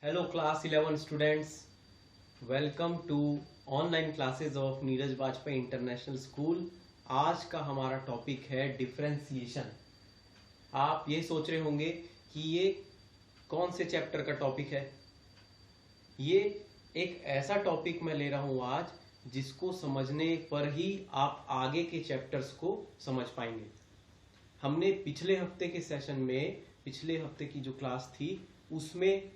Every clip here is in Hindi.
Hello class 11 students, welcome to online classes of Neeraj Vajpayee international school. आज का हमारा टॉपिक है डिफरेंशिएशन। आप ये सोच रहे होंगे कि ये कौन से चैप्टर का टॉपिक है। ये एक ऐसा टॉपिक मैं ले रहा हूँ आज जिसको समझने पर ही आप आगे के चैप्टर्स को समझ पाएंगे। हमने पिछले हफ्ते के सेशन में, पिछले हफ्ते की जो क्लास थी उसमें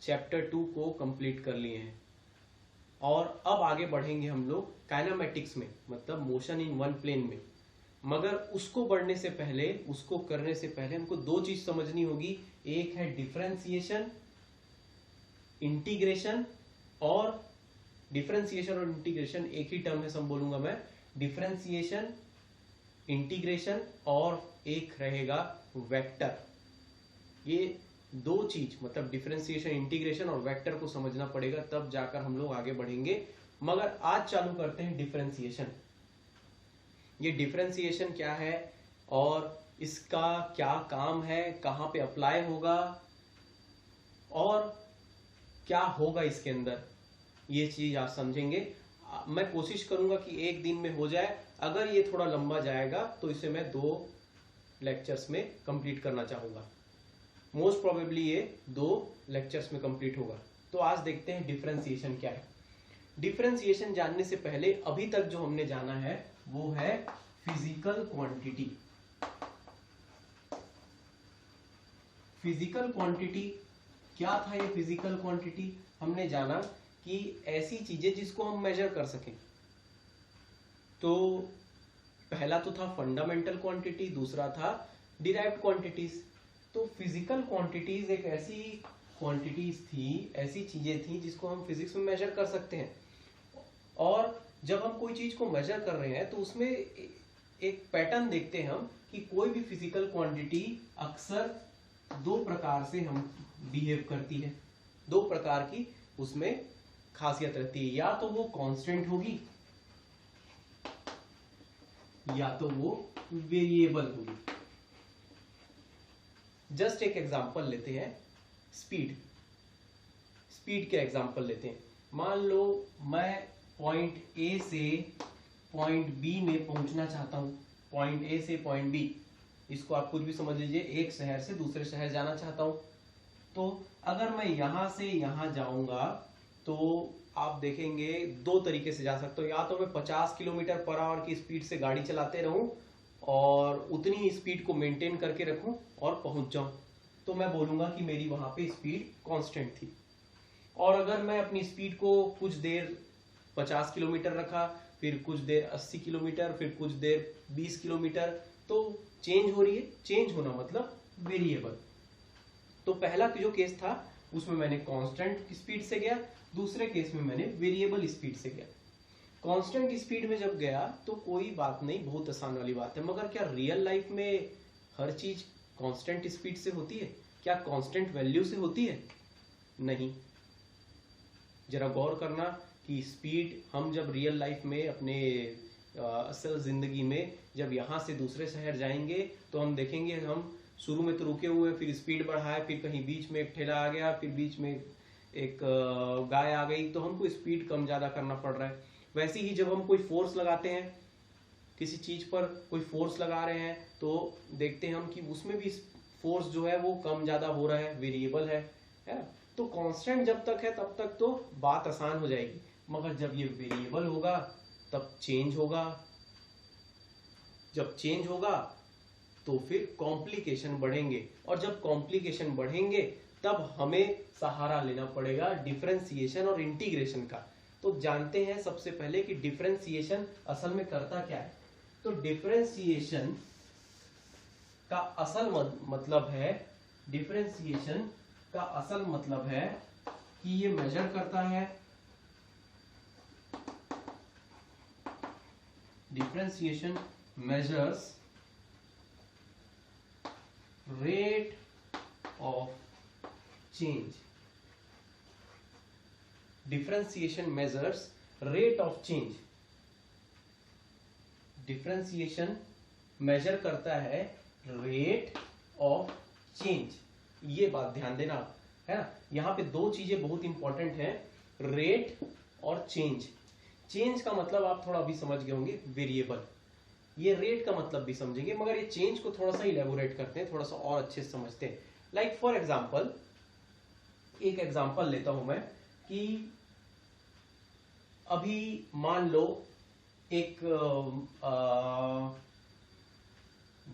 चैप्टर 2 को कंप्लीट कर लिए हैं और अब आगे बढ़ेंगे हम लोग काइनेमेटिक्स में, मतलब मोशन इन वन प्लेन में। मगर उसको बढ़ने से पहले, उसको करने से पहले हमको दो चीज समझनी होगी। एक है डिफरेंशिएशन, इंटीग्रेशन। और डिफरेंशिएशन और इंटीग्रेशन एक ही टर्म है, सब बोलूंगा मैं। डिफरेंशिएशन, इंटीग्रेशन और एक रहेगा वेक्टर। ये दो चीज, मतलब डिफरेंशिएशन, इंटीग्रेशन और वेक्टर को समझना पड़ेगा, तब जाकर हम लोग आगे बढ़ेंगे। मगर आज चालू करते हैं डिफरेंशिएशन। ये डिफरेंशिएशन क्या है और इसका क्या काम है, कहां पे अप्लाई होगा और क्या होगा इसके अंदर, ये चीज आप समझेंगे। मैं कोशिश करूंगा कि एक दिन में हो जाए। अगर ये थोड़ा लंबा जाएगा तो इसे मैं 2 लेक्चर्स में कंप्लीट करना चाहूंगा। मोस्ट प्रोबेबली ये 2 लेक्चर्स में कंप्लीट होगा। तो आज देखते हैं डिफरेंशिएशन क्या है। डिफरेंशिएशन जानने से पहले अभी तक जो हमने जाना है वो है फिजिकल क्वांटिटी। फिजिकल क्वांटिटी क्या था? ये फिजिकल क्वांटिटी हमने जाना कि ऐसी चीजें जिसको हम मेजर कर सकें। तो पहला तो था फंडामेंटल क्वांटिटी, दूसरा था डिराइव्ड क्वांटिटीज। तो फिजिकल क्वांटिटीज एक ऐसी क्वांटिटीज थी, ऐसी चीजें थी जिसको हम फिजिक्स में मेजर कर सकते हैं। और जब हम कोई चीज को मेजर कर रहे हैं तो उसमें एक पैटर्न देखते हैं हम कि कोई भी फिजिकल क्वांटिटी अक्सर 2 प्रकार से हम बिहेव करती है। 2 प्रकार की उसमें खासियत रहती है। या तो वो कांस्टेंट होगी या तो वो वेरिएबल होगी। जस्ट एक एग्जांपल लेते हैं, स्पीड। स्पीड के एग्जांपल लेते हैं। मान लो मैं पॉइंट ए से पॉइंट बी में पहुंचना चाहता हूं। पॉइंट ए से पॉइंट बी, इसको आप कुछ भी समझ लीजिए, एक शहर से दूसरे शहर जाना चाहता हूं। तो अगर मैं यहां से यहां जाऊंगा तो आप देखेंगे 2 तरीके से जा सकते हो। या तो मैं 50 किलोमीटर पर आवर की स्पीड से गाड़ी चलाते रहूं और उतनी ही स्पीड को मेंटेन करके रखूं और पहुंच जाऊं, तो मैं बोलूंगा कि मेरी वहां पे स्पीड कांस्टेंट थी। और अगर मैं अपनी स्पीड को कुछ देर 50 किलोमीटर रखा, फिर कुछ देर 80 किलोमीटर, फिर कुछ देर 20 किलोमीटर, तो चेंज हो रही है। चेंज होना मतलब वेरिएबल। तो पहला जो केस था उसमें मैंने कांस्टेंट स्पीड से गया, दूसरे केस में मैंने वेरिएबल स्पीड से गया। कांस्टेंट स्पीड में जब गया तो कोई बात नहीं, बहुत आसान वाली बात है। मगर क्या रियल लाइफ में हर चीज कांस्टेंट स्पीड से होती है? क्या कांस्टेंट वैल्यू से होती है? नहीं। जरा गौर करना कि स्पीड हम जब रियल लाइफ में अपने असल जिंदगी में जब यहां से दूसरे शहर जाएंगे तो हम देखेंगे, हम शुरू में तो रुके हुए, फिर स्पीड बढ़ाए, फिर कहीं बीच में एक ठेला आ गया, फिर बीच में एक गाय आ गई, तो हमको स्पीड कम ज्यादा करना पड़ रहा है। वैसे ही जब हम कोई फोर्स लगाते हैं, किसी चीज पर कोई फोर्स लगा रहे हैं, तो देखते हैं हम कि उसमें भी फोर्स जो है वो कम ज्यादा हो रहा है, वेरिएबल है ना। तो कांस्टेंट जब तक है तब तक तो बात आसान हो जाएगी, मगर जब ये वेरिएबल होगा तब चेंज होगा। जब चेंज होगा तो फिर कॉम्प्लिकेशन बढ़ेंगे, और जब कॉम्प्लिकेशन बढ़ेंगे तब हमें सहारा लेना पड़ेगा डिफरेंशिएशन और इंटीग्रेशन का। तो जानते हैं सबसे पहले कि डिफरेंशिएशन असल में करता क्या है। तो डिफरेंशिएशन का असल मतलब है, डिफरेंशिएशन का असल मतलब है कि ये मेजर करता है, differentiation measures rate of change. Differentiation measures rate of change. Differentiation measure करता है रेट ऑफ चेंज। ये बात ध्यान देना। है ना। यहाँ पे दो चीजें बहुत इंपॉर्टेंट हैं, रेट और चेंज। चेंज का मतलब आप थोड़ा अभी समझ गए होंगे, वेरिएबल। ये रेट का मतलब भी समझेंगे, मगर ये चेंज को थोड़ा सा इलेबोरेट करते हैं, थोड़ा सा और अच्छे से समझते हैं। लाइक फॉर एग्जाम्पल, एक एग्जाम्पल लेता हूं मैं कि अभी मान लो एक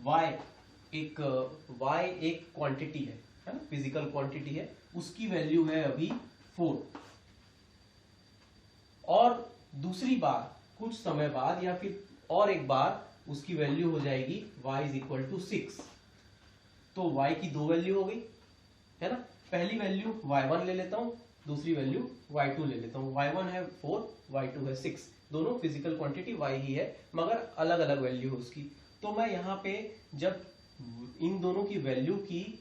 y एक क्वांटिटी है ना, फिजिकल क्वांटिटी है, उसकी वैल्यू है अभी 4, और दूसरी बार कुछ समय बाद या फिर और एक बार उसकी वैल्यू हो जाएगी y इज इक्वल टू 6। तो y की दो वैल्यू हो गई है ना। पहली वैल्यू y1 ले लेता हूं, दूसरी वैल्यू y2 ले लेता हूं। y1 है 4, y2 है 6, दोनों फिजिकल क्वांटिटी y ही है, मगर अलग अलग वैल्यू है उसकी। तो मैं यहाँ पे जब इन दोनों की वैल्यू की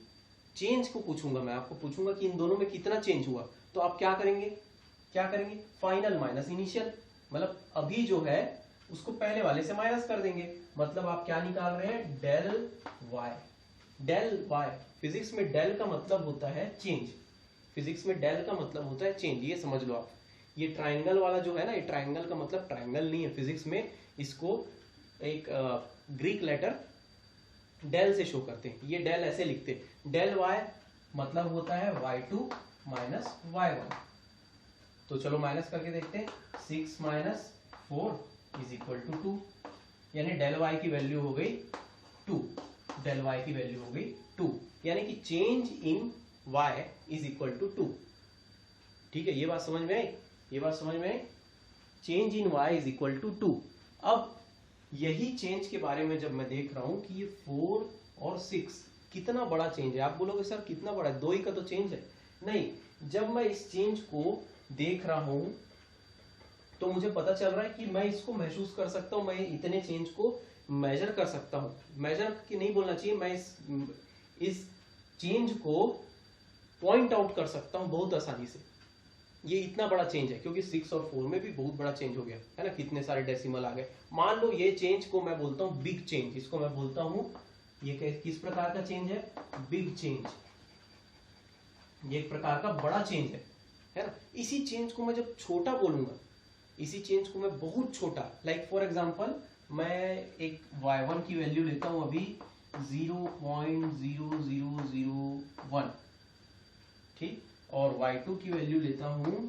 चेंज को पूछूंगा, मैं आपको पूछूंगा कि इन दोनों में कितना चेंज हुआ, तो आप क्या करेंगे फाइनल माइनस इनिशियल, मतलब अभी जो है उसको पहले वाले से माइनस कर देंगे। मतलब आप क्या निकाल रहे हैं, del Y. Del Y, physics में डेल का मतलब होता है चेंज, फिजिक्स में डेल का मतलब होता है चेंज, ये समझ लो आप। ये ट्राइंगल वाला जो है ना, ये ट्राइंगल का मतलब ट्राइंगल नहीं है फिजिक्स में, इसको एक ग्रीक लेटर डेल से शो करते हैं। ये डेल ऐसे लिखते हैं, डेल वाई मतलब होता है y2 माइनस y1। तो चलो माइनस करके देखते हैं, 6 माइनस 4 इज इक्वल टू 2, यानी डेल वाई की वैल्यू हो गई 2, डेल वाई की वैल्यू हो गई 2, यानी कि change in y is equal to 2। ठीक है, ये बात समझ में आई, ये बात समझ में आई, change in y is equal to 2। अब यही चेंज के बारे में जब मैं देख रहा हूं कि ये 4 और 6 कितना बड़ा चेंज है, आप बोलोगे सर कितना बड़ा है, 2 ही का तो चेंज है। नहीं, जब मैं इस चेंज को देख रहा हूं तो मुझे पता चल रहा है कि मैं इसको महसूस कर सकता हूं, मैं इतने चेंज को मेजर कर सकता हूं। मेजर की नहीं बोलना चाहिए, मैं इस चेंज को पॉइंट आउट कर सकता हूं बहुत आसानी से। ये इतना बड़ा चेंज है क्योंकि 6 और 4 में भी बहुत बड़ा चेंज हो गया है ना, कितने सारे डेसिमल आ गए। मान लो ये चेंज को मैं बोलता हूं बिग चेंज, इसको मैं बोलता हूं ये किस प्रकार का चेंज है, बिग चेंज, ये एक प्रकार का बड़ा चेंज है ना। इसी चेंज को मैं जब छोटा बोलूंगा, इसी चेंज को मैं बहुत छोटा, लाइक फॉर एग्जांपल मैं एक y1 की वैल्यू लेता हूं अभी 0.0001, ठीक, और y2 की वैल्यू लेता हूं,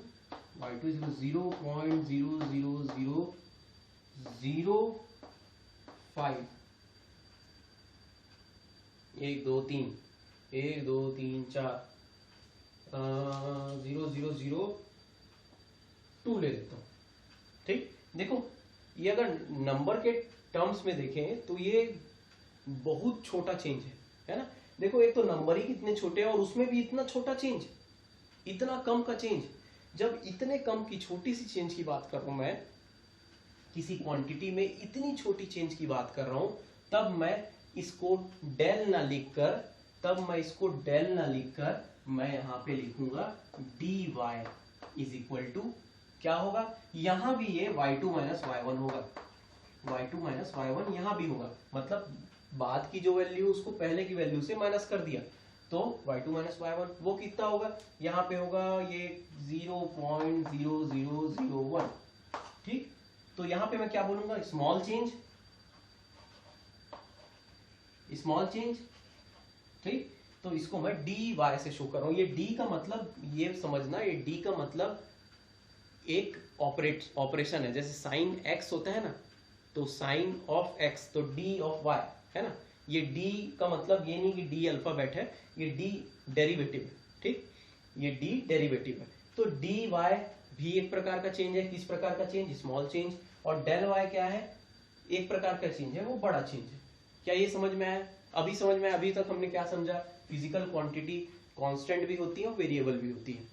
y2 इज 0.000005, 1 2 3 1 2 3 4 0002 ले लेता हूं। ठीक, देखो ये अगर नंबर के टर्म्स में देखें तो ये बहुत छोटा चेंज है ना। देखो एक तो नंबर ही कितने छोटे हैं और उसमें भी इतना छोटा चेंज, इतना कम का चेंज। जब इतने कम की छोटी सी चेंज की बात कर रहा हूं मैं, किसी क्वांटिटी में इतनी छोटी चेंज की बात कर रहा हूं, तब मैं इसको डेल ना लिखकर मैं यहां पे लिखूंगा dy इज इक्वल टू क्या होगा, यहां भी ये y2 माइनस y1 होगा, y2 माइनस y1 यहां भी होगा, मतलब बाद की जो वैल्यू उसको पहले की वैल्यू से माइनस कर दिया, तो y2 माइनस y1 वो कितना होगा, यहां पे होगा ये 0.0001। ठीक, तो यहां पे मैं क्या बोलूंगा, स्मॉल चेंज। ठीक, तो इसको मैं dy से शो कर रहा हूं। ये d का मतलब, ये समझना, ये d का मतलब एक ऑपरेशन है, जैसे साइन x होता है ना, तो साइन ऑफ x तो d ऑफ y है ना। ये d का मतलब ये नहीं कि d अल्फाबेट है, ये d डेरिवेटिव है। ठीक, ये d डेरिवेटिव है, तो dy भी एक प्रकार का चेंज है। किस प्रकार का चेंज, स्मॉल चेंज। और डेल y क्या है, एक प्रकार का चेंज है, वो बड़ा चेंज है। क्या ये समझ में आया, अभी समझ में आया। अभी तक हमने क्या समझा, फिजिकल क्वांटिटी कांस्टेंट भी होती है और वेरिएबल भी होती है,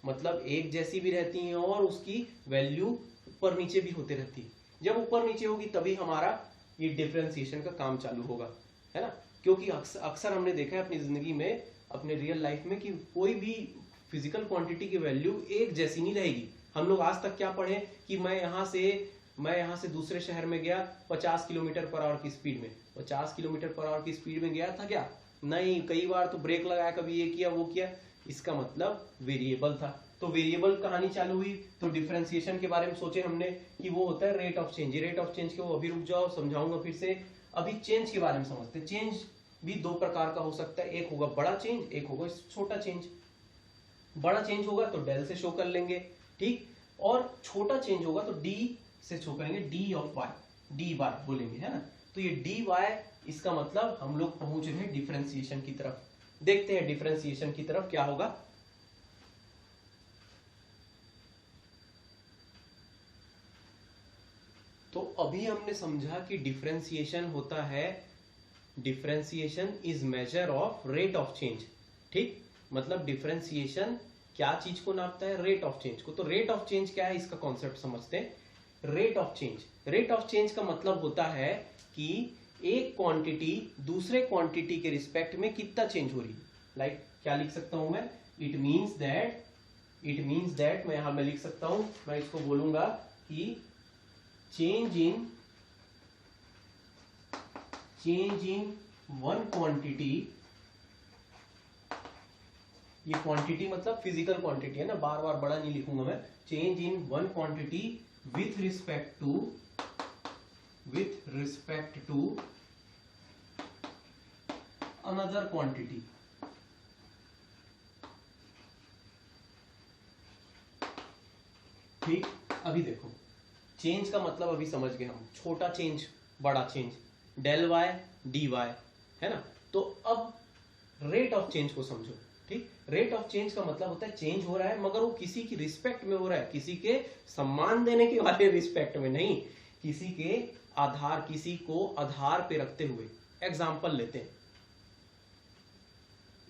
मतलब एक जैसी भी रहती है और उसकी वैल्यू ऊपर नीचे भी होते रहती है। जब ऊपर नीचे होगी तभी हमारा ये डिफरेंशिएशन का काम चालू होगा, है ना। क्योंकि अक्सर हमने देखा है अपनी जिंदगी में, अपने रियल लाइफ में, कि कोई भी फिजिकल क्वांटिटी की वैल्यू एक जैसी नहीं रहेगी। हम लोग आज तक क्या पढ़े कि मैं यहाँ से दूसरे शहर में गया 50 किलोमीटर पर आवर की स्पीड में, 50 किलोमीटर पर आवर की स्पीड में गया था क्या, नहीं, कई बार तो ब्रेक लगाया, कभी ये किया वो किया, इसका मतलब वेरिएबल था। तो वेरिएबल कहानी चालू हुई, तो डिफरेंशिएशन के बारे में सोचे हमने कि वो होता है rate of change. Rate of change के वो अभी रुक जाओ, समझाऊंगा फिर से। अभी चेंज के बारे में समझते हैं। चेंज भी दो प्रकार का हो सकता है, एक होगा बड़ा चेंज, एक होगा छोटा चेंज। बड़ा चेंज होगा तो डेल से शो कर लेंगे, ठीक, और छोटा चेंज होगा तो डी से शो करेंगे, D of Y, D Y बोलेंगे, है ना। तो ये डी वाई, इसका मतलब हम लोग पहुंच रहे हैं डिफरेंशिएशन की तरफ। देखते हैं डिफरेंशिएशन की तरफ क्या होगा। तो अभी हमने समझा कि डिफरेंशिएशन होता है, differentiation is measure of rate of change, ठीक। मतलब डिफरेंशिएशन क्या चीज को नापता है, रेट ऑफ चेंज को। तो रेट ऑफ चेंज क्या है, इसका कॉन्सेप्ट समझते हैं। Rate of change, rate of change का मतलब होता है कि एक क्वांटिटी दूसरे क्वांटिटी के रिस्पेक्ट में कितना चेंज हो रही है। लाइक क्या लिख सकता हूं मैं, इट मीन्स दैट मैं यहां में लिख सकता हूं, मैं इसको बोलूंगा कि चेंज इन वन क्वांटिटी, ये क्वांटिटी मतलब फिजिकल क्वांटिटी है ना, बार बार बड़ा नहीं लिखूंगा मैं। Change in one quantity with respect to another quantity. ठीक, अभी देखो चेंज का मतलब अभी समझ गए हम, छोटा चेंज बड़ा change, del Y D Y, है ना। तो अब रेट ऑफ चेंज को समझो, ठीक। रेट ऑफ चेंज का मतलब होता है चेंज हो रहा है मगर वो किसी की रिस्पेक्ट में हो रहा है, किसी के सम्मान देने के वाले रिस्पेक्ट में नहीं, किसी के आधार, किसी को आधार पे रखते हुए। एग्जांपल लेते हैं,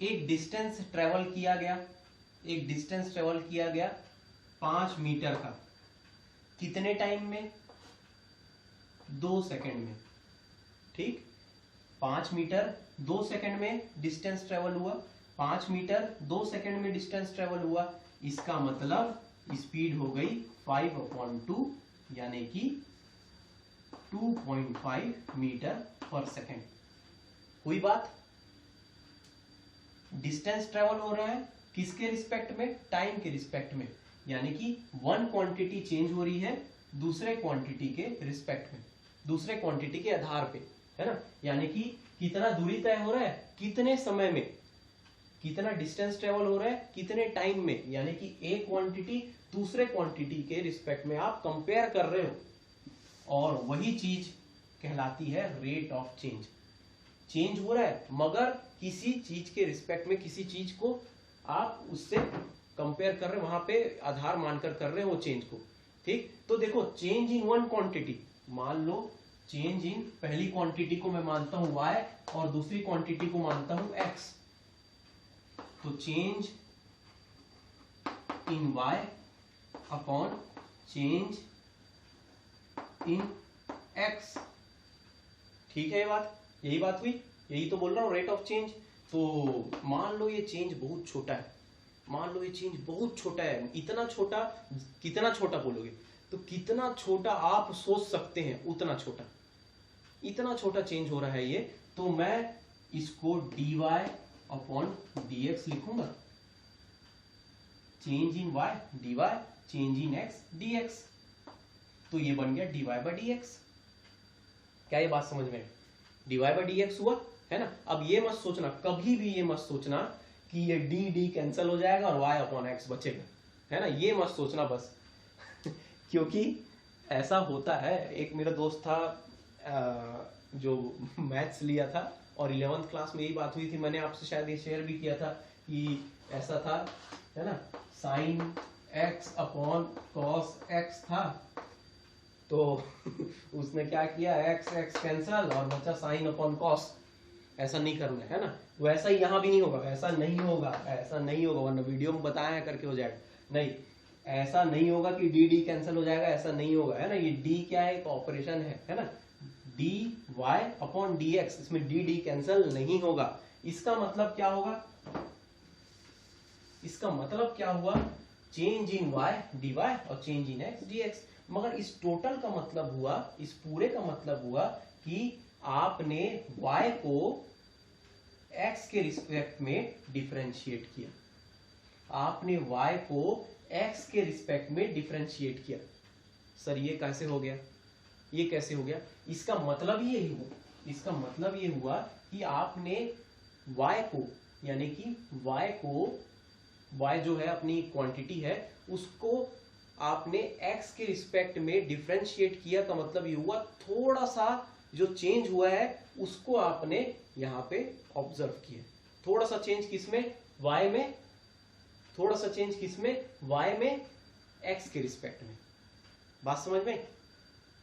एक डिस्टेंस ट्रेवल किया गया 5 मीटर का, कितने टाइम में, 2 सेकंड में, ठीक। 5 मीटर 2 सेकंड में डिस्टेंस ट्रेवल हुआ, 5 मीटर 2 सेकंड में डिस्टेंस ट्रेवल हुआ, इसका मतलब स्पीड हो गई 5/2 यानी कि 2.5 मीटर पर सेकंड। हुई बात। डिस्टेंस ट्रेवल हो रहा है किसके रिस्पेक्ट में, टाइम के रिस्पेक्ट में, यानी कि वन क्वांटिटी चेंज हो रही है दूसरे क्वांटिटी के रिस्पेक्ट में, दूसरे क्वांटिटी के आधार पे, है ना। यानी कि कितना दूरी तय हो रहा है, कितने समय में, कितना डिस्टेंस ट्रेवल हो रहा है कितने टाइम में, यानी कि एक क्वांटिटी दूसरे क्वांटिटी के रिस्पेक्ट में आप कंपेयर कर रहे हो, और वही चीज कहलाती है रेट ऑफ चेंज। चेंज हो रहा है मगर किसी चीज के रिस्पेक्ट में, किसी चीज को आप उससे कंपेयर कर रहे हो, वहां पे आधार मानकर कर रहे हो चेंज को, ठीक। तो देखो चेंज इन वन क्वांटिटी, मान लो चेंज इन, पहली क्वांटिटी को मैं मानता हूं y और दूसरी क्वांटिटी को मानता हूं x, तो change in y upon change in x, ठीक है। ये बात, यही बात हुई, यही तो बोल रहा हूं रेट ऑफ चेंज। तो मान लो ये चेंज बहुत छोटा है, मान लो ये चेंज बहुत छोटा है, इतना छोटा, कितना छोटा बोलोगे तो कितना छोटा आप सोच सकते हैं, उतना छोटा, इतना छोटा चेंज हो रहा है ये। तो मैं इसको dy अपॉन dx लिखूंगा, change in y dy, change in x dx, तो ये बन गया dy बाई dx। क्या ये बात समझ में, dy बाई dx हुआ, है ना। अब ये मत सोचना, कभी भी ये मत सोचना कि ये डी कैंसिल हो जाएगा और y अपॉन x बचेगा, है ना, ये मत सोचना बस क्योंकि ऐसा होता है। एक मेरा दोस्त था जो मैथ्स लिया था और 11th क्लास में यही बात हुई थी, मैंने आपसे शायद ये शेयर भी किया था कि ऐसा था, है ना, sine x upon cos x था, तो उसने क्या किया, x कैंसिल और बचा साइन अपॉन कॉस। ऐसा नहीं करना है ना, वैसा ही यहाँ भी नहीं होगा, ऐसा नहीं होगा, वरना वीडियो में बताया करके हो जाएगा, नहीं ऐसा नहीं होगा कि डी कैंसिल हो जाएगा, ऐसा नहीं होगा, है ना। ये डी क्या है, एक ऑपरेशन है ना, D Y upon D X, इसमें डी कैंसिल नहीं होगा। इसका मतलब क्या होगा, इसका मतलब क्या हुआ, चेंज इन y dy और चेंज इन x dx। मगर इस टोटल का मतलब हुआ, इस पूरे का मतलब हुआ कि आपने y को x के रिस्पेक्ट में डिफरेंशिएट किया, आपने y को x के रिस्पेक्ट में डिफरेंशिएट किया। सर ये कैसे हो गया, ये कैसे हो गया? इसका मतलब ये हुआ कि आपने y को, यानी कि y जो है अपनी क्वांटिटी है, उसको आपने x के रिस्पेक्ट में डिफरेंशिएट किया। का मतलब ये हुआ थोड़ा सा जो चेंज हुआ है उसको आपने यहाँ पे ऑब्जर्व किया। थोड़ा सा चेंज किसमें? y में। थोड़ा सा चेंज किसमें? y में, x के रिस्पेक्ट में। बात समझ में?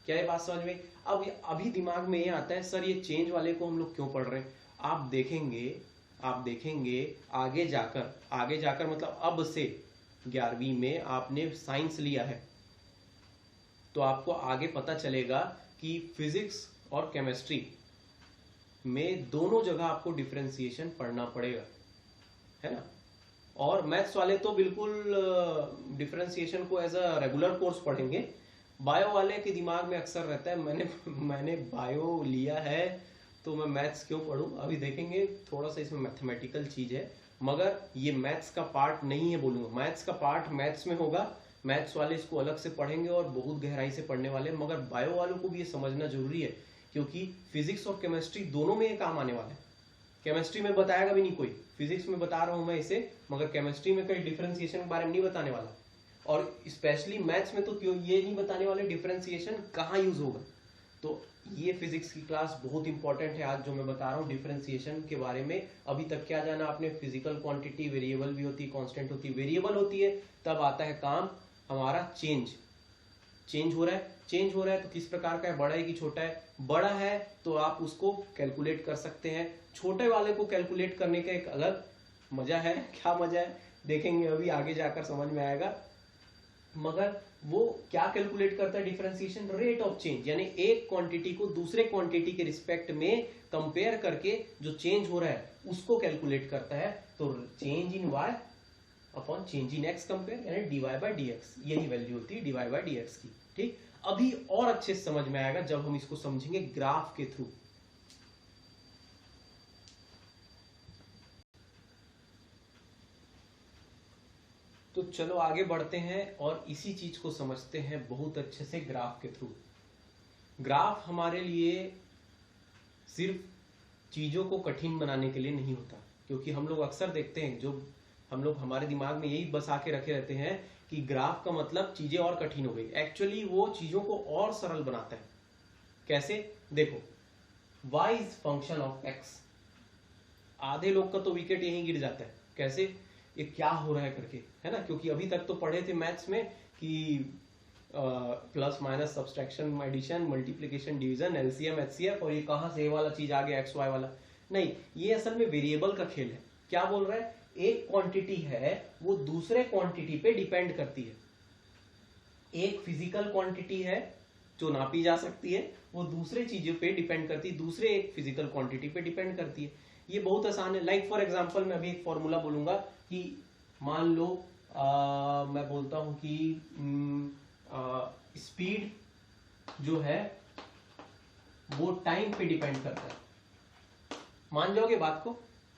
क्या है बात समझ में? अब अभी दिमाग में ये आता है, सर ये चेंज वाले को हम लोग क्यों पढ़ रहे हैं? आप देखेंगे आगे जाकर मतलब अब से 11वीं में आपने साइंस लिया है तो आपको आगे पता चलेगा कि फिजिक्स और केमिस्ट्री में दोनों जगह आपको डिफरेंशिएशन पढ़ना पड़ेगा, है ना। और मैथ्स वाले तो बिल्कुल डिफरेंशिएशन को एज अ रेगुलर कोर्स पढ़ेंगे। बायो वाले के दिमाग में अक्सर रहता है मैंने बायो लिया है तो मैं मैथ्स क्यों पढ़ूं। अभी देखेंगे थोड़ा सा इसमें मैथमेटिकल चीज है, मगर ये मैथ्स का पार्ट नहीं है बोलूंगा। मैथ्स का पार्ट मैथ्स में होगा, मैथ्स वाले इसको अलग से पढ़ेंगे और बहुत गहराई से पढ़ने वाले, मगर बायो वालों को भी ये समझना जरूरी है क्योंकि फिजिक्स और केमिस्ट्री दोनों में ये काम आने वाला है। केमिस्ट्री में बताएगा भी नहीं कोई, फिजिक्स में बता रहा हूं मैं इसे, मगर केमिस्ट्री में कई डिफरेंशिएशन के बारे में नहीं बताने वाला, और स्पेशली मैथ्स में तो क्यों ये नहीं बताने वाले डिफरेंशिएशन कहाँ यूज होगा। तो ये फिजिक्स की क्लास बहुत इंपॉर्टेंट है आज जो मैं बता रहा हूँ डिफरेंशिएशन के बारे में। अभी तक क्या जाना आपने? फिजिकल क्वांटिटी वेरिएबल भी होती है, कांस्टेंट होती है। वेरिएबल होती है तब आता है काम हमारा चेंज हो रहा है तो किस प्रकार का है? बड़ा है कि छोटा है? बड़ा है तो आप उसको कैलकुलेट कर सकते हैं। छोटे वाले को कैलकुलेट करने का एक अलग मजा है। क्या मजा है देखेंगे अभी आगे जाकर समझ में आएगा। मगर वो क्या कैलकुलेट करता है? डिफरेंशिएशन रेट ऑफ चेंज, यानी एक क्वांटिटी को दूसरे क्वांटिटी के रिस्पेक्ट में कंपेयर करके जो चेंज हो रहा है उसको कैलकुलेट करता है। तो change in y upon change in x compare, यानी dy बाय dx, यही वैल्यू होती है dy बाय dx की। ठीक, अभी और अच्छे से समझ में आएगा जब हम इसको समझेंगे ग्राफ के थ्रू। तो चलो आगे बढ़ते हैं और इसी चीज को समझते हैं बहुत अच्छे से ग्राफ के थ्रू। ग्राफ हमारे लिए सिर्फ चीजों को कठिन बनाने के लिए नहीं होता, क्योंकि हम लोग अक्सर देखते हैं, जो हम लोग हमारे दिमाग में यही बसा के रखे रहते हैं कि ग्राफ का मतलब चीजें और कठिन हो गई। एक्चुअली वो चीजों को और सरल बनाता है। कैसे? देखो, y is function of x। आधे लोग का तो विकेट यहीं गिर जाता है। कैसे? ये क्या हो रहा है करके, है ना। क्योंकि अभी तक तो पढ़े थे मैथ्स में कि plus minus subtraction addition multiplication division LCM HCF, और ये कहां से ये वाला चीज आ गया एक्स वाई वाला। नहीं, ये असल में वेरिएबल का खेल है। क्या बोल रहा है? एक क्वांटिटी है वो दूसरे क्वांटिटी पे डिपेंड करती है। एक फिजिकल क्वांटिटी है जो नापी जा सकती है, वो दूसरे चीजों पे डिपेंड करती है, दूसरे एक फिजिकल क्वांटिटी पे डिपेंड करती है। ये बहुत आसान है। लाइक फॉर एग्जांपल मैं अभी एक फॉर्मूला बोलूंगा कि मान लो मैं बोलता हूं कि स्पीड जो है वो टाइम पे डिपेंड करता है। मान जाओगे बात को?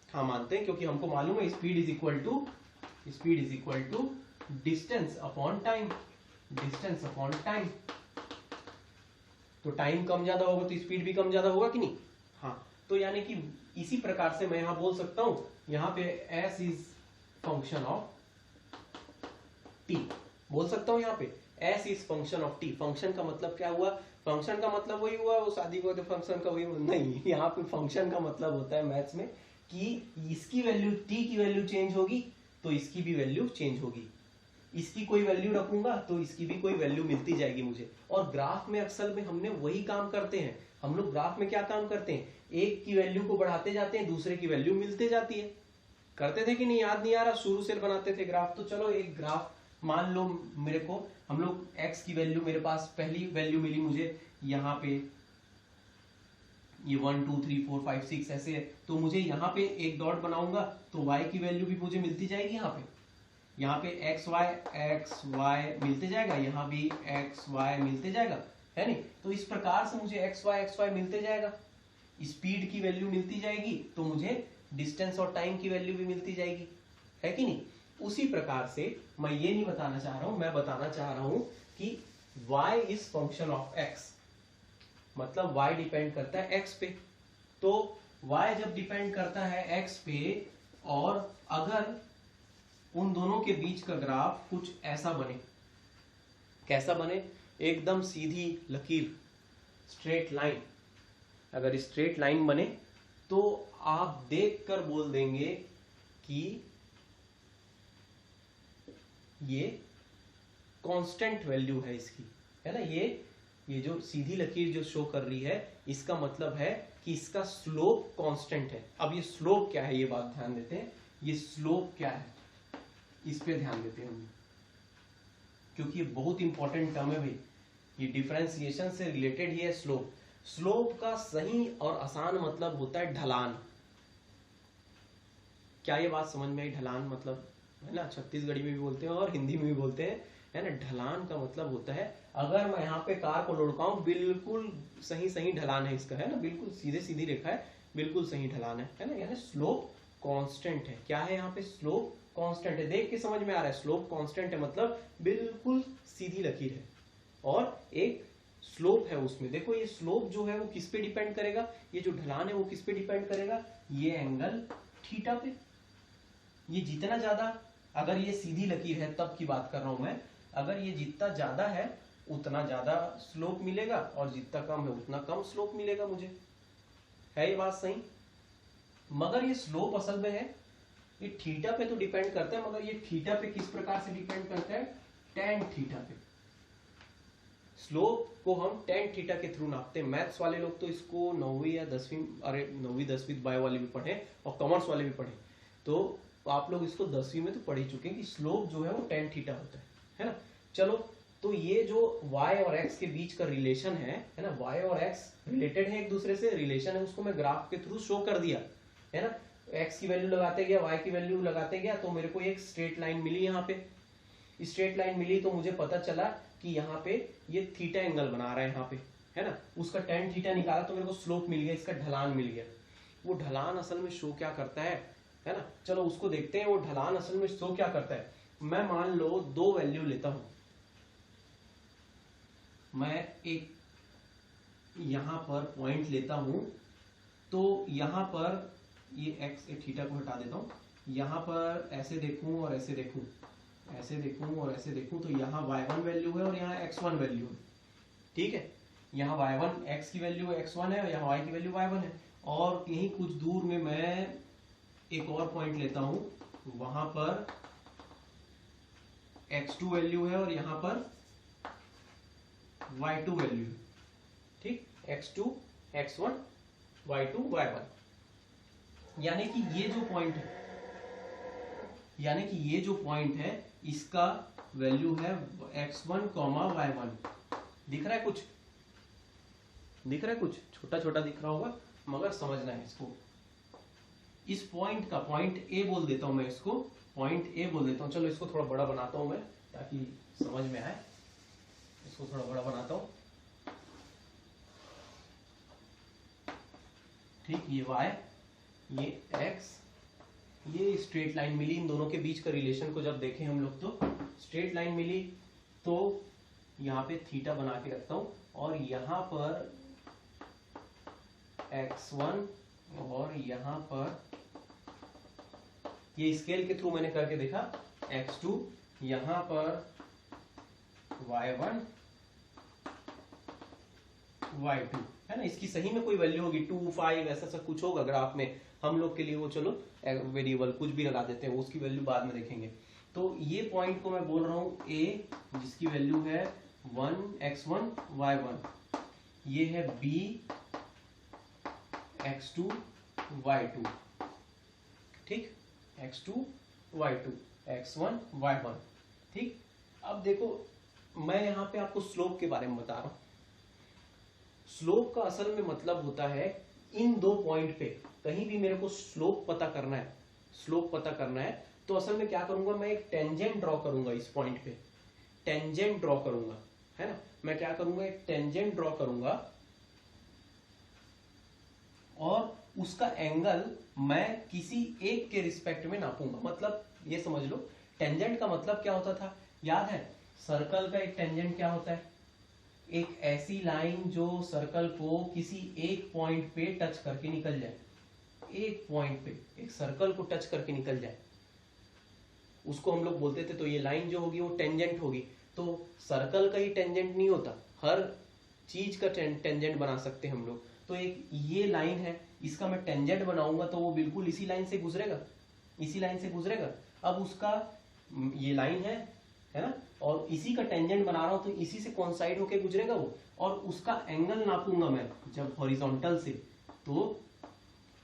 हाँ मानते हैं, क्योंकि हमको मालूम है speed is equal to distance upon time. तो टाइम कम ज्यादा होगा तो स्पीड भी कम ज्यादा होगा कि नहीं? हाँ, तो यानी कि इसी प्रकार से मैं यहां बोल सकता हूं, यहां पे s is function of t बोल सकता हूं। यहां पे s is function of t। Function का मतलब क्या हुआ? फंक्शन का मतलब वही हुआ वो शादी को फंक्शन का वही नहीं। यहाँ पे फंक्शन का मतलब होता है मैथ्स में कि इसकी वैल्यू t की वैल्यू चेंज होगी तो इसकी भी वैल्यू चेंज होगी। इसकी कोई वैल्यू रखूंगा तो इसकी भी कोई वैल्यू मिलती जाएगी मुझे। और ग्राफ में अक्सर में हमने वही काम करते हैं। हम लोग ग्राफ में क्या काम करते हैं? एक की वैल्यू को बढ़ाते जाते हैं, दूसरे की वैल्यू मिलते जाती है। करते थे कि नहीं? याद नहीं आ रहा? शुरू से बनाते थे ग्राफ। तो चलो एक ग्राफ मान लो मेरे को, हम लोग x की वैल्यू, मेरे पास पहली वैल्यू मिली मुझे यहाँ पे, ये 1 2 3 4 5 6 ऐसे है। तो मुझे यहाँ पे एक डॉट बनाऊंगा तो y की वैल्यू भी मुझे मिलती जाएगी। यहाँ पे x y मिलते जाएगा, यहाँ भी x y मिलते जाएगा, है नहीं? तो इस प्रकार से मुझे x y मिलते जाएगा। स्पीड की वैल्यू मिलती जाएगी तो मुझे डिस्टेंस और टाइम की वैल्यू भी मिलती जाएगी, है कि नहीं? उसी प्रकार से मैं ये नहीं बताना चाह रहा हूं, मैं बताना चाह रहा हूं कि y is function of x, मतलब y डिपेंड करता है x पे। तो y जब डिपेंड करता है x पे, और अगर उन दोनों के बीच का ग्राफ कुछ ऐसा बने, कैसा बने, एकदम सीधी लकीर, स्ट्रेट लाइन, अगर स्ट्रेट लाइन बने तो आप देखकर बोल देंगे कि ये कांस्टेंट वैल्यू है इसकी, है ना। ये जो सीधी लकीर जो शो कर रही है, इसका मतलब है कि इसका स्लोप कांस्टेंट है। अब ये स्लोप क्या है, ये बात ध्यान देते हैं, ये स्लोप क्या है इस पे ध्यान देते हैं हम, क्योंकि ये बहुत इंपॉर्टेंट टर्म है भाई, ये डिफरेंशिएशन से रिलेटेड ही है स्लोप। स्लोप का सही और आसान मतलब होता है ढलान। क्या ये बात समझ में आई? ढलान मतलब, है ना, छत्तीसगढ़ी में भी बोलते हैं और हिंदी में भी बोलते हैं, है ना। ढलान का मतलब होता है, अगर मैं यहाँ पे कार को लुढ़काऊं, बिल्कुल सही ढलान है इसका, है ना, बिल्कुल सीधे सीधी रेखा है, बिल्कुल सही ढलान है ना। यानी स्लोप कांस्टेंट है। क्या है यहाँ पे? स्लोप कांस्टेंट है। देख के समझ में आ रहा है, स्लोप कांस्टेंट है मतलब बिल्कुल सीधी लकीर है और एक स्लोप है उसमें। देखो ये स्लोप जो है वो किस पे डिपेंड करेगा, ये जो ढलान है वो किस पे डिपेंड करेगा, ये एंगल थीटा पे। ये जितना ज्यादा, अगर ये सीधी लकीर है तब की बात कर रहा हूं मैं, अगर ये जितना ज्यादा है उतना ज्यादा स्लोप मिलेगा, और जितना कम है उतना कम स्लोप मिलेगा मुझे। है ये बात सही? मगर ये स्लोप असल में है, ये थीटा पे तो डिपेंड करता है, मगर ये थीटा पे किस प्रकार से डिपेंड करता है? टेन थीटा पे। स्लोप को हम टेन थीटा के थ्रू नापते हैं। मैथ्स वाले लोग तो इसको 9वीं या 10वीं, अरे 9वीं 10वीं बायो वाले भी पढ़े और कॉमर्स वाले भी पढ़े, तो आप लोग इसको 10वीं में तो पढ़ ही चुके हैं कि स्लोप जो है वो टेन थीटा होता है ना। चलो, तो ये जो y और x के बीच का रिलेशन है ना, y और x रिलेटेड है एक दूसरे से, रिलेशन है, उसको मैं ग्राफ के थ्रू शो कर दिया, है ना। x की वैल्यू लगाते गया, y की वैल्यू लगाते गया, तो मेरे को एक स्ट्रेट लाइन मिली। यहाँ पे स्ट्रेट लाइन मिली तो मुझे पता चला कि यहाँ पे ये थीटा एंगल बना रहा है यहाँ पे, है ना। उसका टेन थीटा निकाला तो मेरे को स्लोप मिल गया, इसका ढलान मिल गया। वो ढलान असल में शो क्या करता है ना, चलो उसको देखते हैं। वो ढलान असल में शो क्या करता है, मैं मान लो दो वैल्यू लेता हूं, मैं एक यहां पर पॉइंट लेता हूं, तो यहां पर ये x थीटा को हटा देता हूं, यहां पर ऐसे देखूं और ऐसे देखूं, ऐसे देखूं और ऐसे देखूं, तो यहाँ y1 वैल्यू है और यहाँ x1 वैल्यू है, ठीक है। यहाँ y1 x की वैल्यू x1 है और यहाँ y की वैल्यू y1 है। और यहीं कुछ दूर में मैं एक और पॉइंट लेता हूं, वहां पर x2 वैल्यू है और यहां पर y2 वैल्यू है, ठीक। x2 x1 y2 y1, यानी कि ये जो पॉइंट है, यानी कि ये जो पॉइंट है इसका वैल्यू है x1, y1। दिख रहा है कुछ? दिख रहा है कुछ? छोटा छोटा दिख रहा होगा, मगर समझना है इसको। इस पॉइंट का, पॉइंट ए बोल देता हूं मैं इसको, पॉइंट ए बोल देता हूं। चलो इसको थोड़ा बड़ा बनाता हूं मैं ताकि समझ में आए, इसको थोड़ा बड़ा बनाता हूं, ठीक। ये y, ये x, ये स्ट्रेट लाइन मिली। इन दोनों के बीच का रिलेशन को जब देखें हम लोग, तो स्ट्रेट लाइन मिली, तो यहाँ पे थीटा बना के रखता हूं, और यहाँ पर x1 और यहाँ पर ये स्केल के थ्रू मैंने करके देखा, x2, यहाँ पर y1 y2, है ना। इसकी सही में कोई वैल्यू होगी 2, 5 ऐसा सब कुछ होगा ग्राफ में, हम लोग के लिए वो चलो वेरिएबल कुछ भी लगा देते हैं, उसकी वैल्यू बाद में देखेंगे। तो ये पॉइंट को मैं बोल रहा हूं A, जिसकी वैल्यू है 1 x1 y1, ये है B x2 y2, ठीक। x2 y2 x1 y1, ठीक। अब देखो मैं यहाँ पे आपको स्लोप के बारे में बता रहा हूं। स्लोप का असल में मतलब होता है इन दो पॉइंट पे कहीं भी मेरे को स्लोप पता करना है, स्लोप पता करना है, तो असल में क्या करूंगा, मैं एक टेंजेंट ड्रॉ करूंगा इस पॉइंट पे, टेंजेंट ड्रॉ करूंगा, है ना। मैं क्या करूंगा, एक टेंजेंट ड्रॉ करूंगा और उसका एंगल मैं किसी एक के रिस्पेक्ट में नापूंगा। मतलब ये समझ लो टेंजेंट का मतलब क्या होता था, याद है? सर्कल का एक टेंजेंट क्या होता है? एक ऐसी लाइन जो सर्कल को किसी एक पॉइंट पे टच करके निकल जाए, एक पॉइंट पे एक सर्कल को टच करके निकल जाए, उसको हम लोग बोलते थे। तो ये लाइन जो होगी वो टेंजेंट होगी। तो सर्कल का ही टेंजेंट नहीं होता, हर चीज का टेंजेंट बना सकते हैं हम लोग। तो एक ये लाइन है, इसका मैं टेंजेंट बनाऊंगा तो वो बिल्कुल इसी लाइन से गुजरेगा, इसी लाइन से गुजरेगा। अब उसका ये लाइन है ना, और इसी का टेंजेंट बना रहा हूं तो इसी से कोइंसाइड होके गुजरेगा वो, और उसका एंगल नापूंगा मैं जब हॉरिजॉन्टल से, तो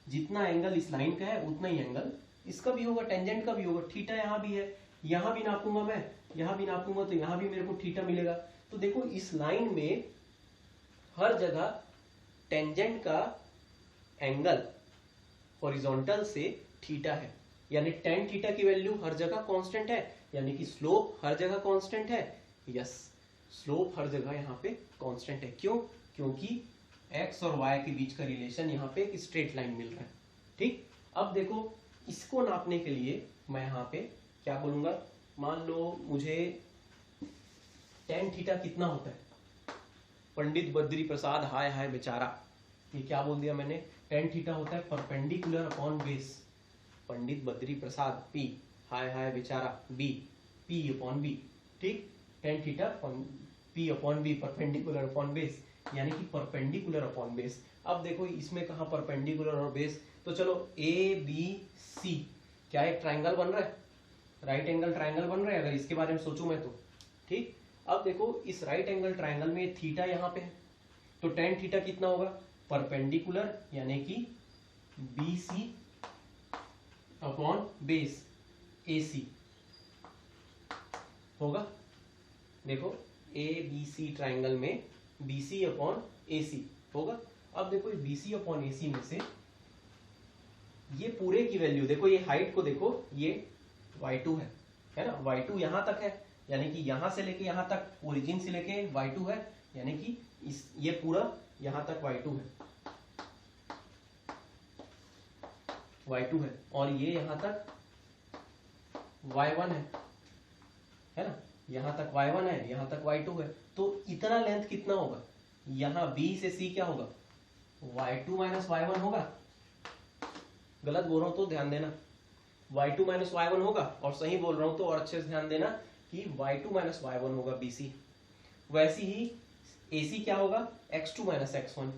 जितना एंगल इस लाइन का है उतना ही एंगल इसका भी होगा, टेंजेंट का भी होगा। थीटा यहाँ भी है, यहाँ भी नापूंगा मैं, यहाँ भी नापूंगा तो यहाँ भी मेरे को थीटा मिलेगा। तो देखो इस लाइन में हर जगह टेंजेंट का एंगल हॉरिजॉन्टल से थीटा है, यानी टेन थीटा की वैल्यू हर जगह कांस्टेंट है, यानी कि स्लोप हर जगह कांस्टेंट है। यस, स्लोप हर जगह यहाँ पे कांस्टेंट है। क्यों? क्योंकि x और y के बीच का रिलेशन यहाँ पे एक स्ट्रेट लाइन मिल रहा है। ठीक, अब देखो इसको नापने के लिए मैं यहाँ पे क्या बोलूंगा, मान लो मुझे टेन थीटा कितना होता है, पंडित बद्री प्रसाद हाय हाय बेचारा, ये क्या बोल दिया मैंने, टेन थीटा होता है perpendicular upon base, Pandit Badri Prasad P, हाय हाय बेचारा बी, पी अपॉन बी। ठीक, tan theta P upon B, perpendicular upon base, यानी कि परपेंडिकुलर अपॉन बेस। अब देखो इसमें कहा परपेंडिकुलर और बेस, तो चलो ए बी सी क्या एक ट्राइंगल बन रहा है, राइट एंगल ट्राइंगल बन रहा है अगर इसके बारे में सोचूं मैं तो। ठीक, अब देखो इस राइट एंगल ट्राइंगल में थीटा यहाँ पे है, तो टेन थीटा कितना होगा, परपेंडिकुलर यानी कि बी सी अपॉन बेस ए सी होगा। देखो ए बी सी ट्राइंगल में बी सी अपॉन ए सी होगा। अब देखो बी सी अपॉन ए सी में से ये पूरे की वैल्यू देखो, ये हाइट को देखो, ये y2 है ना, y2 यहां तक है, यानी कि यहां से लेके यहां तक, ओरिजिन से लेके y2 है, यानी कि इस ये पूरा यहां तक y2 है, और ये यहां तक y1 है ना, यहां तक y1 है, यहां तक y2 है। तो इतना लेंथ कितना होगा, यहां b से c क्या होगा, y2 माइनस y1 होगा। गलत बोल रहा हूं तो ध्यान देना, y2 माइनस y1 होगा, और सही बोल रहा हूं तो और अच्छे से ध्यान देना कि y2 माइनस y1 होगा bc। वैसे ही ac क्या होगा, x2 minus x1,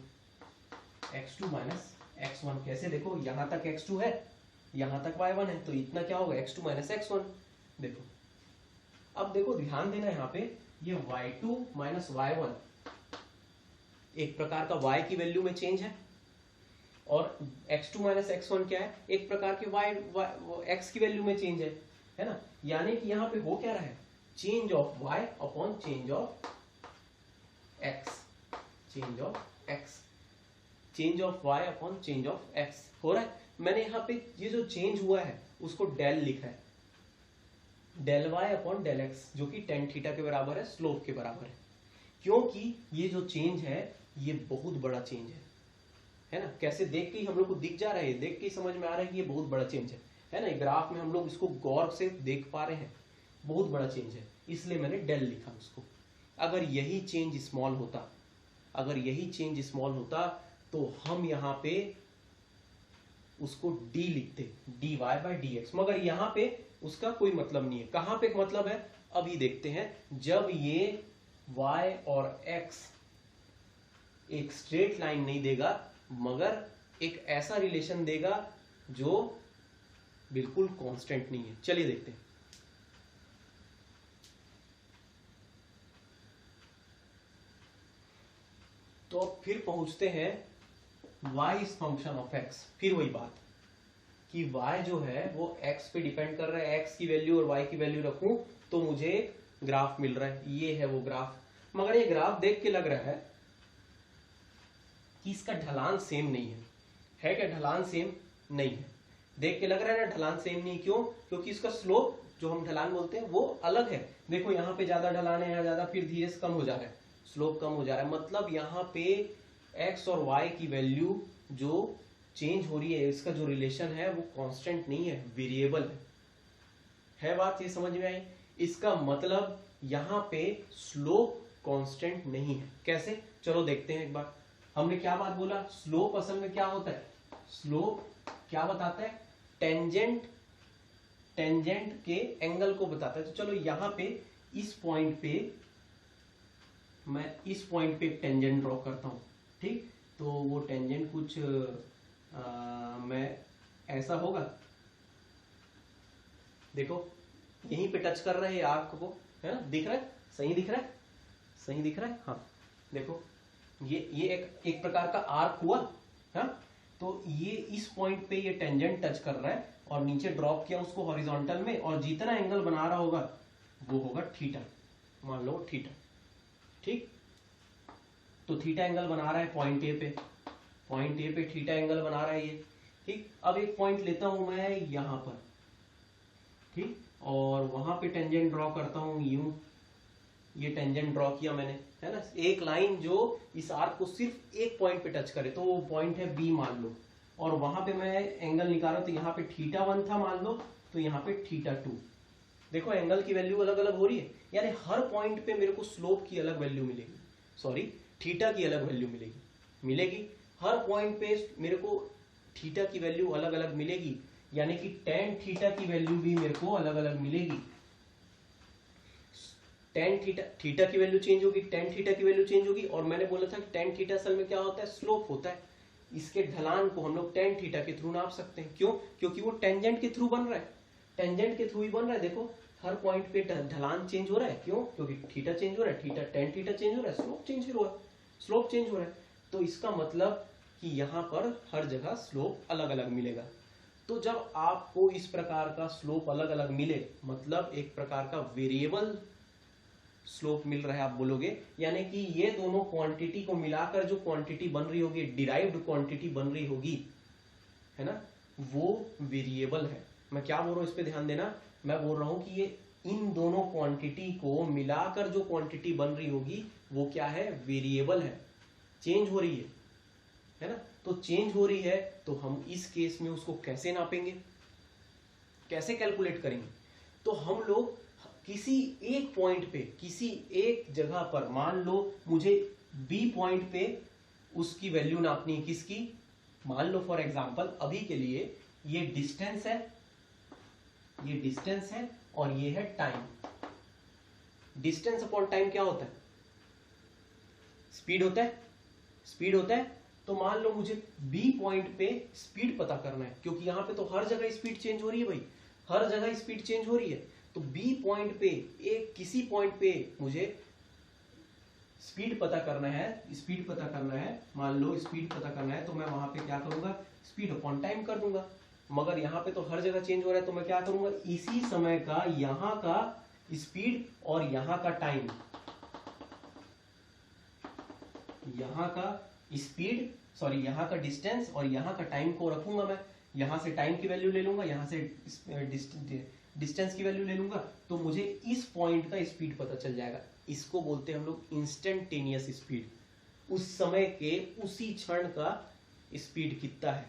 x2 minus x1। कैसे, देखो यहां तक x2 है, यहां तक y1 है, तो इतना क्या होगा, x2 माइनस x1। देखो अब देखो ध्यान देना, यहाँ पे ये y2 माइनस y1 एक प्रकार का y की वैल्यू में चेंज है, और x2 माइनस x1 क्या है, एक प्रकार के x की वैल्यू में चेंज है ना। यानी कि यहाँ पे हो क्या रहा है, change of y upon change of x, change of x, change of y upon change of x हो रहा है। मैंने यहाँ पे ये जो चेंज हुआ है उसको डेल लिखा है, del y upon del x, जो कि टेन थीटा के बराबर है, स्लोप के बराबर है। क्योंकि ये जो चेंज है ये बहुत बड़ा चेंज है ना। कैसे, देख के ही हम लोग को दिख जा रहा है, देख के ही समझ में आ रहा है कि ये बहुत बड़ा चेंज है ना। ग्राफ में हम लोग इसको गौर से देख पा रहे हैं, बहुत बड़ा चेंज है, इसलिए मैंने डेल लिखा उसको। अगर यही चेंज स्मॉल होता, अगर यही चेंज स्मॉल होता तो हम यहाँ पे उसको d लिखते, dy बाई dx, मगर यहाँ पे उसका कोई मतलब नहीं है। कहाँ पे मतलब है अभी देखते हैं, जब ये y और x एक स्ट्रेट लाइन नहीं देगा मगर एक ऐसा रिलेशन देगा जो बिल्कुल कांस्टेंट नहीं है। चलिए देखते हैं। तो अब फिर पहुंचते हैं y is function of x। फिर वही बात कि y जो है वो x पे डिपेंड कर रहा है, x की वैल्यू और y की वैल्यू रखूं तो मुझे ग्राफ मिल रहा है, ये है वो ग्राफ। मगर ये ग्राफ देख के लग रहा है कि इसका ढलान सेम नहीं है क्या, ढलान सेम नहीं है। देख के लग रहा है ना ढलान सेम नहीं, क्यों, क्योंकि इसका स्लोप जो हम ढलान बोलते हैं वो अलग है। देखो यहाँ पे ज्यादा ढलान है, यहाँ ज्यादा, फिर धीरे से कम हो जा रहा है, स्लोप कम हो जा रहा है। मतलब यहाँ पे x और y की वैल्यू जो चेंज हो रही है, इसका जो रिलेशन है वो कांस्टेंट नहीं है, वेरिएबल है बात ये समझ में आई? इसका मतलब यहाँ पे स्लोप कांस्टेंट नहीं है। कैसे? चलो देखते हैं एक बार। हमने क्या बात बोला? स्लोप असल में क्या होता है? स्लोप क्या बताता है? टेंजेंट के एंगल को बताता है। तो चलो यहाँ पे इस पॉइंट पे मैं इस पॉइंट पे एक टेंजेंट ड्रॉ करता हूँ, ठीक? तो वो टेंजेंट कुछ मैं ऐसा होगा, देखो यहीं पे टच कर रहा है आर्क को, है ना? दिख रहा है? सही दिख रहा है? सही दिख रहा है? हाँ, देखो ये एक प्रकार का आर्क हुआ, हाँ? तो ये इस पॉइंट पे ये टेंजेंट टच कर रहा है और नीचे ड्रॉप किया उसको हॉरिजॉन्टल में, और जितना एंगल बना रहा होगा वो होगा थीटा, मान लो थीटा, ठीक? तो थीटा एंगल बना रहा है पॉइंट ए पे थीटा एंगल बना रहा है ये, ठीक? अब एक पॉइंट लेता हूं मैं यहां पर, ठीक? और वहां पे टेंजेंट ड्रॉ करता हूं यूं, ये टेंजेंट ड्रॉ किया मैंने, है ना? एक लाइन जो इस आर्क को सिर्फ एक पॉइंट पे टच करे, तो वो पॉइंट है बी मान लो, और वहां पे मैं एंगल निकाल रहा हूं, तो यहाँ पे थीटा 1 था मान लो, तो यहाँ पे थीटा 2। देखो एंगल की वैल्यू अलग अलग हो रही है, यानी हर पॉइंट पे मेरे को स्लोप की अलग वैल्यू मिलेगी, सॉरी थीटा की अलग वैल्यू मिलेगी हर पॉइंट पे मेरे को थीटा की वैल्यू अलग अलग मिलेगी, यानी कि टेन थीटा की वैल्यू भी मेरे को अलग अलग मिलेगी। टेन थीटा की वैल्यू चेंज होगी, टेन थीटा की वैल्यू चेंज होगी, और मैंने बोला था कि टेन थीटा असल में क्या होता है? स्लोप होता है। इसके ढलान को हम लोग टेन थीटा के थ्रू नाप सकते हैं। क्यों? क्योंकि वो टेंजेंट के थ्रू बन रहा है, टेंजेंट के थ्रू ही बन रहा है। देखो हर पॉइंट पे ढलान चेंज हो रहा है, क्यों? क्योंकि थीटा चेंज हो रहा है, थीटा टेन थीटा चेंज हो रहा है, स्लोप चेंज हो रहा है। तो इसका मतलब कि यहाँ पर हर जगह स्लोप अलग अलग मिलेगा। तो जब आपको इस प्रकार का स्लोप अलग अलग मिले, मतलब एक प्रकार का वेरिएबल स्लोप मिल रहा है, आप बोलोगे, यानी कि ये दोनों क्वांटिटी को मिलाकर जो क्वांटिटी बन रही होगी, डिराइव्ड क्वांटिटी बन रही होगी, है ना, वो वेरिएबल है। मैं क्या बोल रहा हूं, इस पे ध्यान देना। मैं बोल रहा हूं कि ये इन दोनों क्वांटिटी को मिलाकर जो क्वांटिटी बन रही होगी वो क्या है? वेरिएबल है, चेंज हो रही है ना? तो चेंज हो रही है, तो हम इस केस में उसको कैसे नापेंगे, कैसे कैलकुलेट करेंगे? तो हम लोग किसी एक पॉइंट पे, किसी एक जगह पर, मान लो मुझे बी पॉइंट पे उसकी वैल्यू नापनी है, किसकी? मान लो फॉर एग्जांपल अभी के लिए ये डिस्टेंस है और ये है टाइम। डिस्टेंस अपॉन टाइम क्या होता है? स्पीड होता है। तो मान लो मुझे बी पॉइंट पे स्पीड पता करना है, क्योंकि यहां पे तो हर जगह स्पीड चेंज हो रही है भाई, हर जगह स्पीड चेंज हो रही है। तो बी पॉइंट पे, एक किसी पॉइंट पे मुझे स्पीड पता करना है, मान लो स्पीड पता करना है, तो मैं वहां पे क्या करूंगा? स्पीड अपॉन टाइम कर दूंगा। मगर यहाँ पे तो हर जगह चेंज हो रहा है, तो मैं क्या करूंगा? इसी समय का यहाँ का स्पीड और यहाँ का टाइम, यहाँ का डिस्टेंस और यहाँ का टाइम को रखूंगा। मैं यहाँ से टाइम की वैल्यू ले लूंगा, यहाँ से डिस्टेंस की वैल्यू ले लूंगा, तो मुझे इस पॉइंट का स्पीड पता चल जाएगा। इसको बोलते हैं हम लोग इंस्टेंटेनियस स्पीड, उस समय के उसी क्षण का स्पीड कितना है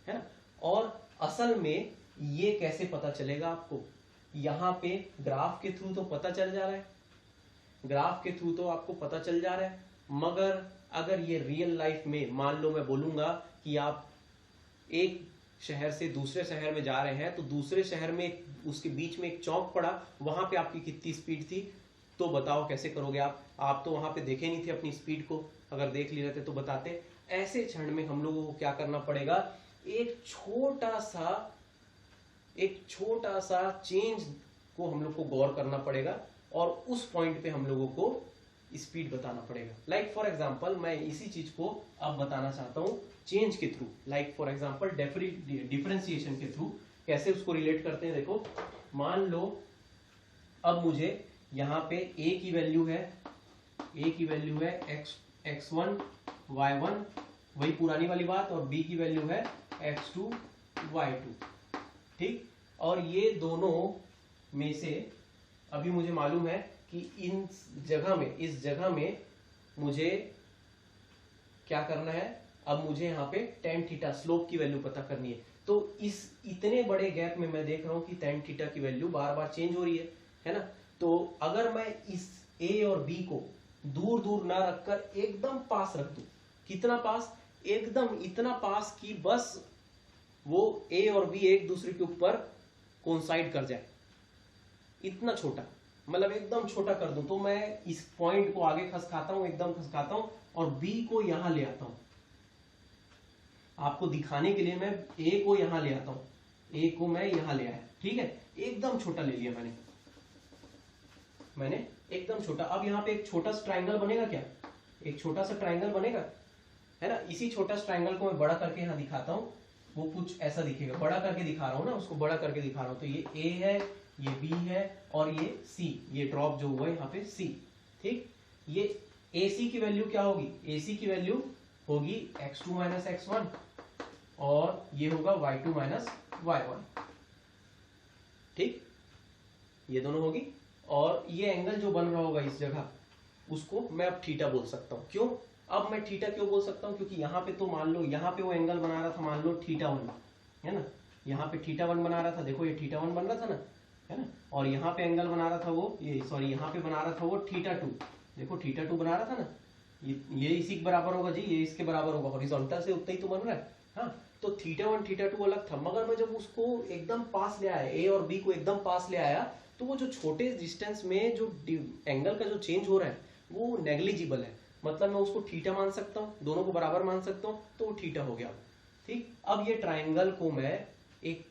ना? और असल में ये कैसे पता चलेगा आपको? यहाँ पे ग्राफ के थ्रू तो पता चल जा रहा है, ग्राफ के थ्रू तो आपको पता चल जा रहा है, मगर अगर ये रियल लाइफ में, मान लो मैं बोलूंगा कि आप एक शहर से दूसरे शहर में जा रहे हैं, तो दूसरे शहर में उसके बीच में एक चौक पड़ा, वहां पे आपकी कितनी स्पीड थी, तो बताओ कैसे करोगे आप तो वहां पे देखे नहीं थे अपनी स्पीड को, अगर देख लिए रहते तो बताते। ऐसे क्षण में हम लोगों को क्या करना पड़ेगा? एक छोटा सा चेंज को हम लोग को गौर करना पड़ेगा, और उस पॉइंट पे हम लोगों को स्पीड बताना पड़ेगा। लाइक फॉर एग्जांपल मैं इसी चीज को अब बताना चाहता हूं चेंज के through, like for example differentiation के थ्रू। कैसे उसको रिलेट करते हैं, देखो मान लो अब मुझे यहाँ पे a की वैल्यू है x1 y1, वही पुरानी वाली बात, और b की वैल्यू है x2 y2, ठीक? और ये दोनों में से अभी मुझे मालूम है कि इस जगह में मुझे क्या करना है? अब मुझे यहाँ पे टेन थीटा स्लोप की वैल्यू पता करनी है। तो इस इतने बड़े गैप में मैं देख रहा हूं कि tan थीटा की वैल्यू बार बार चेंज हो रही है ना। तो अगर मैं इस ए और बी को दूर दूर ना रखकर एकदम पास रख दूं, कितना पास, एकदम इतना पास कि बस वो ए और बी एक दूसरे के ऊपर कोइंसाइड कर जाए, इतना छोटा, मतलब एकदम छोटा कर दूं, तो मैं इस पॉइंट को आगे खसकाता हूं, एकदम खसकाता हूं और बी को यहां ले आता हूं। आपको दिखाने के लिए मैं ए को यहां ले आता हूं, ए को मैं यहां ले आया, ठीक है, एकदम छोटा ले लिया मैंने एकदम छोटा। अब यहाँ पे एक छोटा सा ट्राइंगल बनेगा क्या, एक छोटा सा ट्राइंगल बनेगा, है ना। इसी छोटा सा ट्राइंगल को मैं बड़ा करके यहाँ दिखाता हूँ, वो कुछ ऐसा दिखेगा, बड़ा करके दिखा रहा हूँ ना, उसको बड़ा करके दिखा रहा हूँ। तो ये ए है, ये बी है और ये सी, ये ड्रॉप जो हुआ है यहाँ पे सी, ठीक। ये ए सी की वैल्यू क्या होगी, ए सी की वैल्यू होगी x2 माइनस x1 और ये होगा y2 माइनस y1, ठीक, ये दोनों होगी। और ये एंगल जो बन रहा होगा इस जगह, उसको मैं अब थीटा बोल सकता हूं। क्यों, अब मैं थीटा क्यों बोल सकता हूं, क्योंकि यहाँ पे तो मान लो यहाँ पे वो एंगल बना रहा था, मान लो θ1, है ना, यहाँ पे θ1 बना रहा था, देखो ये θ1 बन रहा था ना, है ना। और यहाँ पे एंगल बना रहा था वो, ये सॉरी यहाँ पे बना रहा था वो θ2, देखो θ2 बना रहा था ना, ये इसी के बराबर होगा जी, ये इसके बराबर होगा, हॉरिजॉन्टल से उतना ही तो बन रहा है, हाँ। तो θ1 θ2 अलग था, मगर मैं जब उसको एकदम पास ले आया, ए और बी को एकदम पास ले आया, तो वो जो छोटे डिस्टेंस में जो एंगल का जो चेंज हो रहा है वो नेग्लिजिबल है, मतलब मैं उसको थीटा मान सकता हूँ, दोनों को बराबर मान सकता हूँ, तो वो थीटा हो गया, ठीक। अब ये ट्राइंगल को मैं एक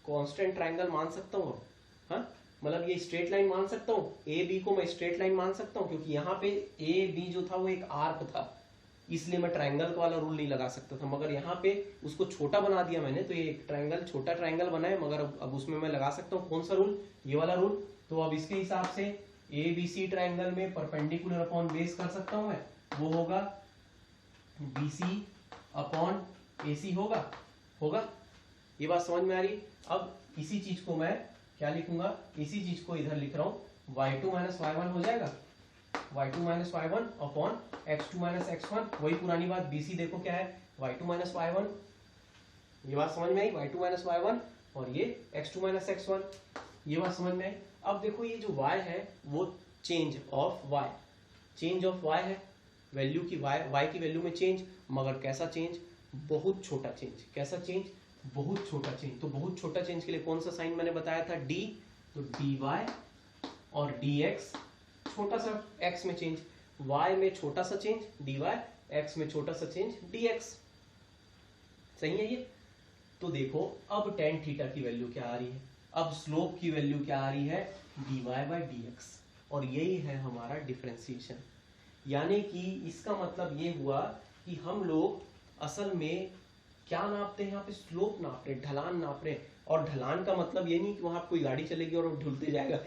कांस्टेंट ट्राइंगल मान सकता हूँ, हाँ, मतलब ये स्ट्रेट लाइन मान सकता हूँ, ए बी को मैं स्ट्रेट लाइन मान सकता हूँ, क्योंकि यहाँ पे ए बी जो था वो एक आर्क था, इसलिए मैं ट्राइंगल वाला रूल नहीं लगा सकता था, मगर यहाँ पे उसको छोटा बना दिया मैंने, तो ये एक ट्राइंगल, छोटा ट्राइंगल बना है, मगर अब उसमें मैं लगा सकता हूँ कौन सा रूल, ये वाला रूल। तो अब इसके हिसाब से ए बी सी ट्राइंगल में परपेंडिकुलर अपॉन बेस कर सकता हूँ मैं, वो होगा बी सी अपॉन ए सी होगा, ये बात समझ में आ रही। अब इसी चीज को मैं क्या लिखूंगा, इसी चीज को इधर लिख रहा हूँ, y2 माइनस y1 हो जाएगा, y2 minus y1 upon x2 minus x1, वही पुरानी बात, bc देखो क्या है, y2 माइनस y1, ये बात समझ में आई, y2 माइनस y1 और ये x2 माइनस x1, ये बात समझ में आई। अब देखो ये जो y है वो चेंज ऑफ y है, वैल्यू की y की वैल्यू में चेंज, मगर कैसा चेंज, बहुत छोटा चेंज, कैसा चेंज, बहुत छोटा चेंज। तो बहुत छोटा चेंज के लिए कौन सा साइन मैंने बताया था, d, तो dy और dx, छोटा सा x में चेंज, y में छोटा सा चेंज dy, x में छोटा सा चेंज dx, सही है ये। तो देखो अब tan थीटा की वैल्यू क्या आ रही है, अब स्लोप की वैल्यू क्या आ रही है, dy बाई dx, और यही है हमारा डिफरेंशिएशन। यानी कि इसका मतलब ये हुआ कि हम लोग असल में क्या नापते हैं, यहाँ पे स्लोप नाप रहे, ढलान नाप रहे। और ढलान का मतलब ये नहीं कि वहां कोई गाड़ी चलेगी और ढुलते जाएगा,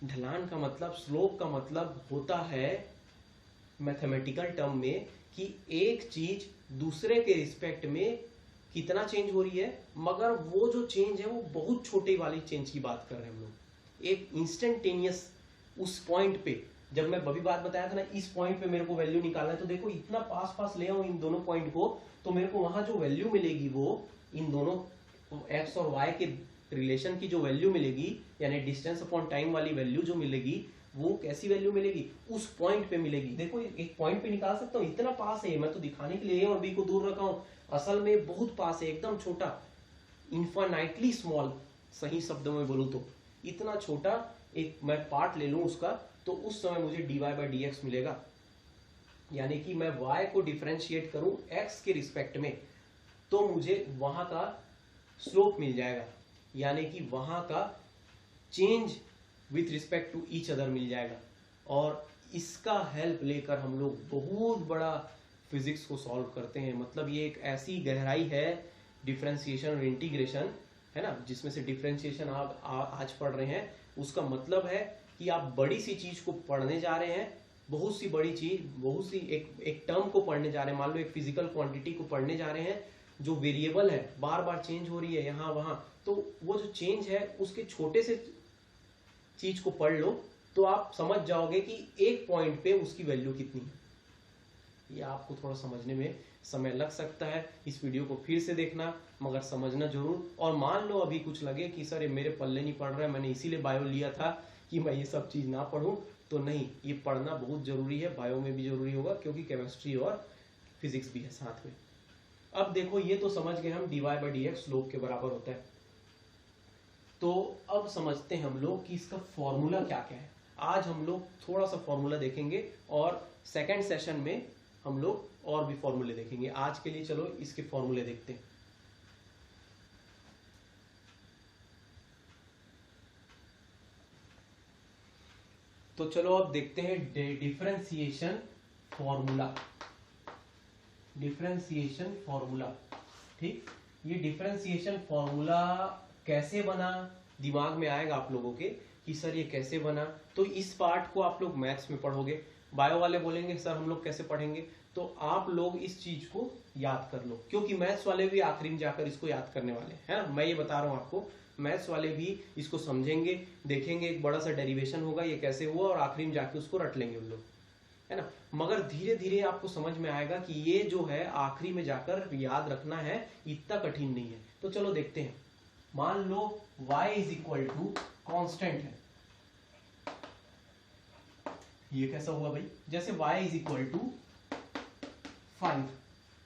ढलान का मतलब, स्लोप का मतलब होता है मैथमेटिकल टर्म में कि एक चीज दूसरे के रिस्पेक्ट में कितना चेंज हो रही है, मगर वो जो चेंज है वो बहुत छोटे वाली चेंज की बात कर रहे हैं हम लोग, एक इंस्टेंटेनियस, उस पॉइंट पे, जब मैं अभी बात बताया था ना, इस पॉइंट पे मेरे को वैल्यू निकालना है, तो देखो इतना पास पास ले आऊं इन दोनों पॉइंट को, तो मेरे को वहां जो वैल्यू मिलेगी वो इन दोनों x और y के रिलेशन की जो वैल्यू मिलेगी, यानी डिस्टेंस अपॉन टाइम वाली वैल्यू जो मिलेगी, वो कैसी वैल्यू मिलेगी, उस पॉइंट पे मिलेगी। देखो एक पॉइंट पे निकाल सकता हूँ, इतना पास है, मैं तो दिखाने के लिए ए और बी को दूर रखा हूँ, असल में बहुत पास है, एकदम छोटा, इन्फाइनाइटली स्मॉल, सही शब्दों में बोलूं तो इतना छोटा एक मैं पार्ट ले लूं उसका, तो उस समय मुझे dy बाई dx मिलेगा। यानी कि मैं y को डिफरेंशिएट करूं x के रिस्पेक्ट में, तो मुझे वहां का स्लोप मिल जाएगा, यानी कि वहां का change with respect to each other मिल जाएगा। और इसका हेल्प लेकर हम लोग बहुत बड़ा फिजिक्स को सॉल्व करते हैं। मतलब ये एक ऐसी गहराई है डिफरेंशिएशन और इंटीग्रेशन, है ना, जिसमें से डिफरेंशिएशन आप आज पढ़ रहे हैं, उसका मतलब है कि आप बड़ी सी चीज को पढ़ने जा रहे हैं, बहुत सी बड़ी चीज, बहुत सी एक टर्म को पढ़ने जा रहे हैं, मान लो एक फिजिकल क्वांटिटी को पढ़ने जा रहे हैं जो वेरिएबल है, बार बार चेंज हो रही है यहाँ वहां, तो वो जो चेंज है उसके छोटे से चीज को पढ़ लो तो आप समझ जाओगे कि एक पॉइंट पे उसकी वैल्यू कितनी है। ये आपको थोड़ा समझने में समय लग सकता है। इस वीडियो को फिर से देखना, मगर समझना जरूर। और मान लो अभी कुछ लगे कि सर ये मेरे पल्ले नहीं पड़ रहा है, मैंने इसीलिए बायो लिया था कि मैं ये सब चीज़ ना पढ़ूं, तो नहीं, ये पढ़ना बहुत जरूरी है। बायो में भी जरूरी होगा क्योंकि केमिस्ट्री और फिजिक्स भी है साथ में। अब देखो, ये तो समझ गए हम dy by D x slope के बराबर होता है। तो अब समझते हैं हम लोग कि इसका फॉर्मूला क्या क्या है। आज हम लोग थोड़ा सा फॉर्मूला देखेंगे और सेकेंड सेशन में हम लोग और भी फॉर्मूले देखेंगे। आज के लिए चलो इसके फॉर्मूले देखते हैं। तो चलो अब देखते हैं डिफरेंशिएशन फॉर्मूला। डिफरेंशिएशन फॉर्मूला, ठीक। ये डिफरेंशिएशन फॉर्मूला कैसे बना, दिमाग में आएगा आप लोगों के कि सर ये कैसे बना। तो इस पार्ट को आप लोग मैथ्स में पढ़ोगे, बायो वाले बोलेंगे सर हम लोग कैसे पढ़ेंगे, तो आप लोग इस चीज को याद कर लो, क्योंकि मैथ्स वाले भी आखिरी में जाकर इसको याद करने वाले हैं ना। मैं ये बता रहा हूँ आपको, मैथ्स वाले भी इसको समझेंगे, देखेंगे, एक बड़ा सा डेरिवेशन होगा ये कैसे हुआ, और आखिरी में जाके उसको रट लेंगे उन लोग, है ना। मगर धीरे धीरे आपको समझ में आएगा कि ये जो है आखिरी में जाकर याद रखना है, इतना कठिन नहीं है। तो चलो देखते हैं। मान लो y is equal to constant है। ये कैसा हुआ भाई, जैसे y is equal to 5,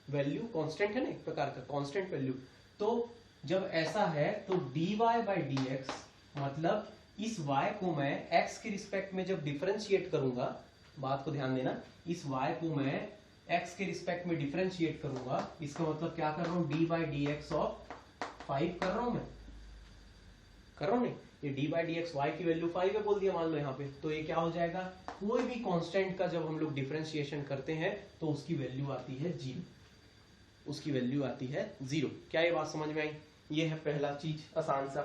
value constant है ना, एक प्रकार का कांस्टेंट वैल्यू। तो जब ऐसा है तो dy बाई डी एक्स, मतलब इस y को मैं x के रिस्पेक्ट में जब डिफरेंशिएट करूंगा, बात को ध्यान देना, इस y को मैं x के रिस्पेक्ट में डिफरेंशिएट करूंगा, इसका मतलब क्या कर रहा हूं, dy by D x of 5 कर रहा हूं मैं, कर रहा हूं नहीं, ये D by D X Y की वैल्यू 5 है बोल दिया मान लो यहाँ पे। तो ये क्या हो जाएगा, कोई भी कांस्टेंट का जब हम लोग डिफरेंशिएशन करते हैं तो उसकी वैल्यू आती है 0, उसकी वैल्यू आती है 0। क्या ये बात समझ में आई? ये है पहला चीज आसान सा,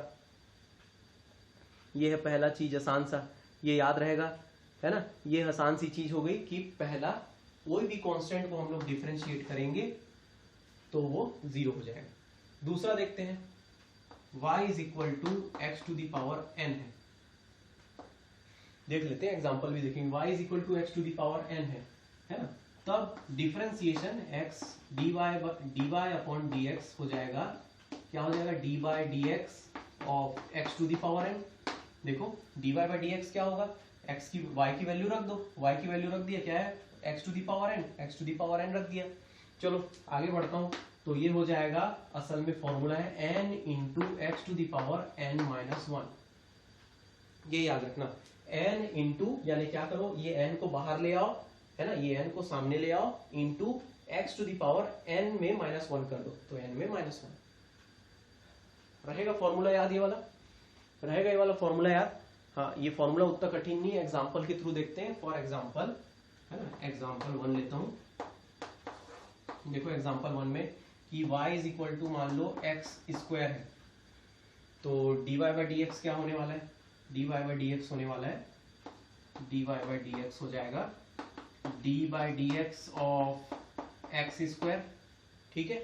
ये है पहला चीज आसान सा, ये याद रहेगा, है ना। ये आसान सी चीज हो गई कि पहला कोई भी कांस्टेंट को हम लोग डिफरेंशिएट करेंगे तो वो 0 हो जाएगा। दूसरा देखते हैं, y is equal to x to the power n है। देख लेते हैं, एग्जांपल भी देखेंगे। y is equal to x to the power n है ना। तब differentiation x dy upon dx हो जाएगा, क्या हो जाएगा, dy by D x of x to the power n। देखो dy बाई डी एक्स क्या होगा, x की y की वैल्यू रख दो, y की वैल्यू रख दिया, क्या है, x to the power n, x to the power n रख दिया। चलो आगे बढ़ता हूं, तो ये हो जाएगा, असल में फॉर्मूला है n into x to the power n minus 1। ये याद रखना, n इंटू, यानी क्या करो, ये n को बाहर ले आओ, है ना, ये n को सामने ले आओ, into x to the power n में माइनस 1 कर दो, तो n में माइनस 1 रहेगा। फॉर्मूला याद, ये वाला रहेगा, ये वाला फॉर्मूला याद। हाँ, ये फॉर्मूला उतना कठिन नहीं है, एग्जाम्पल के थ्रू देखते हैं। फॉर एग्जाम्पल, है ना, एग्जाम्पल 1 लेता हूं। देखो एग्जाम्पल 1 में कि y इज इक्वल टू मान लो x स्क्वायर है, तो dy बाई डी एक्स क्या होने वाला है, dy बाई डी एक्स होने वाला है, dy बाई डी एक्स हो जाएगा d by D x of x square, ठीक है।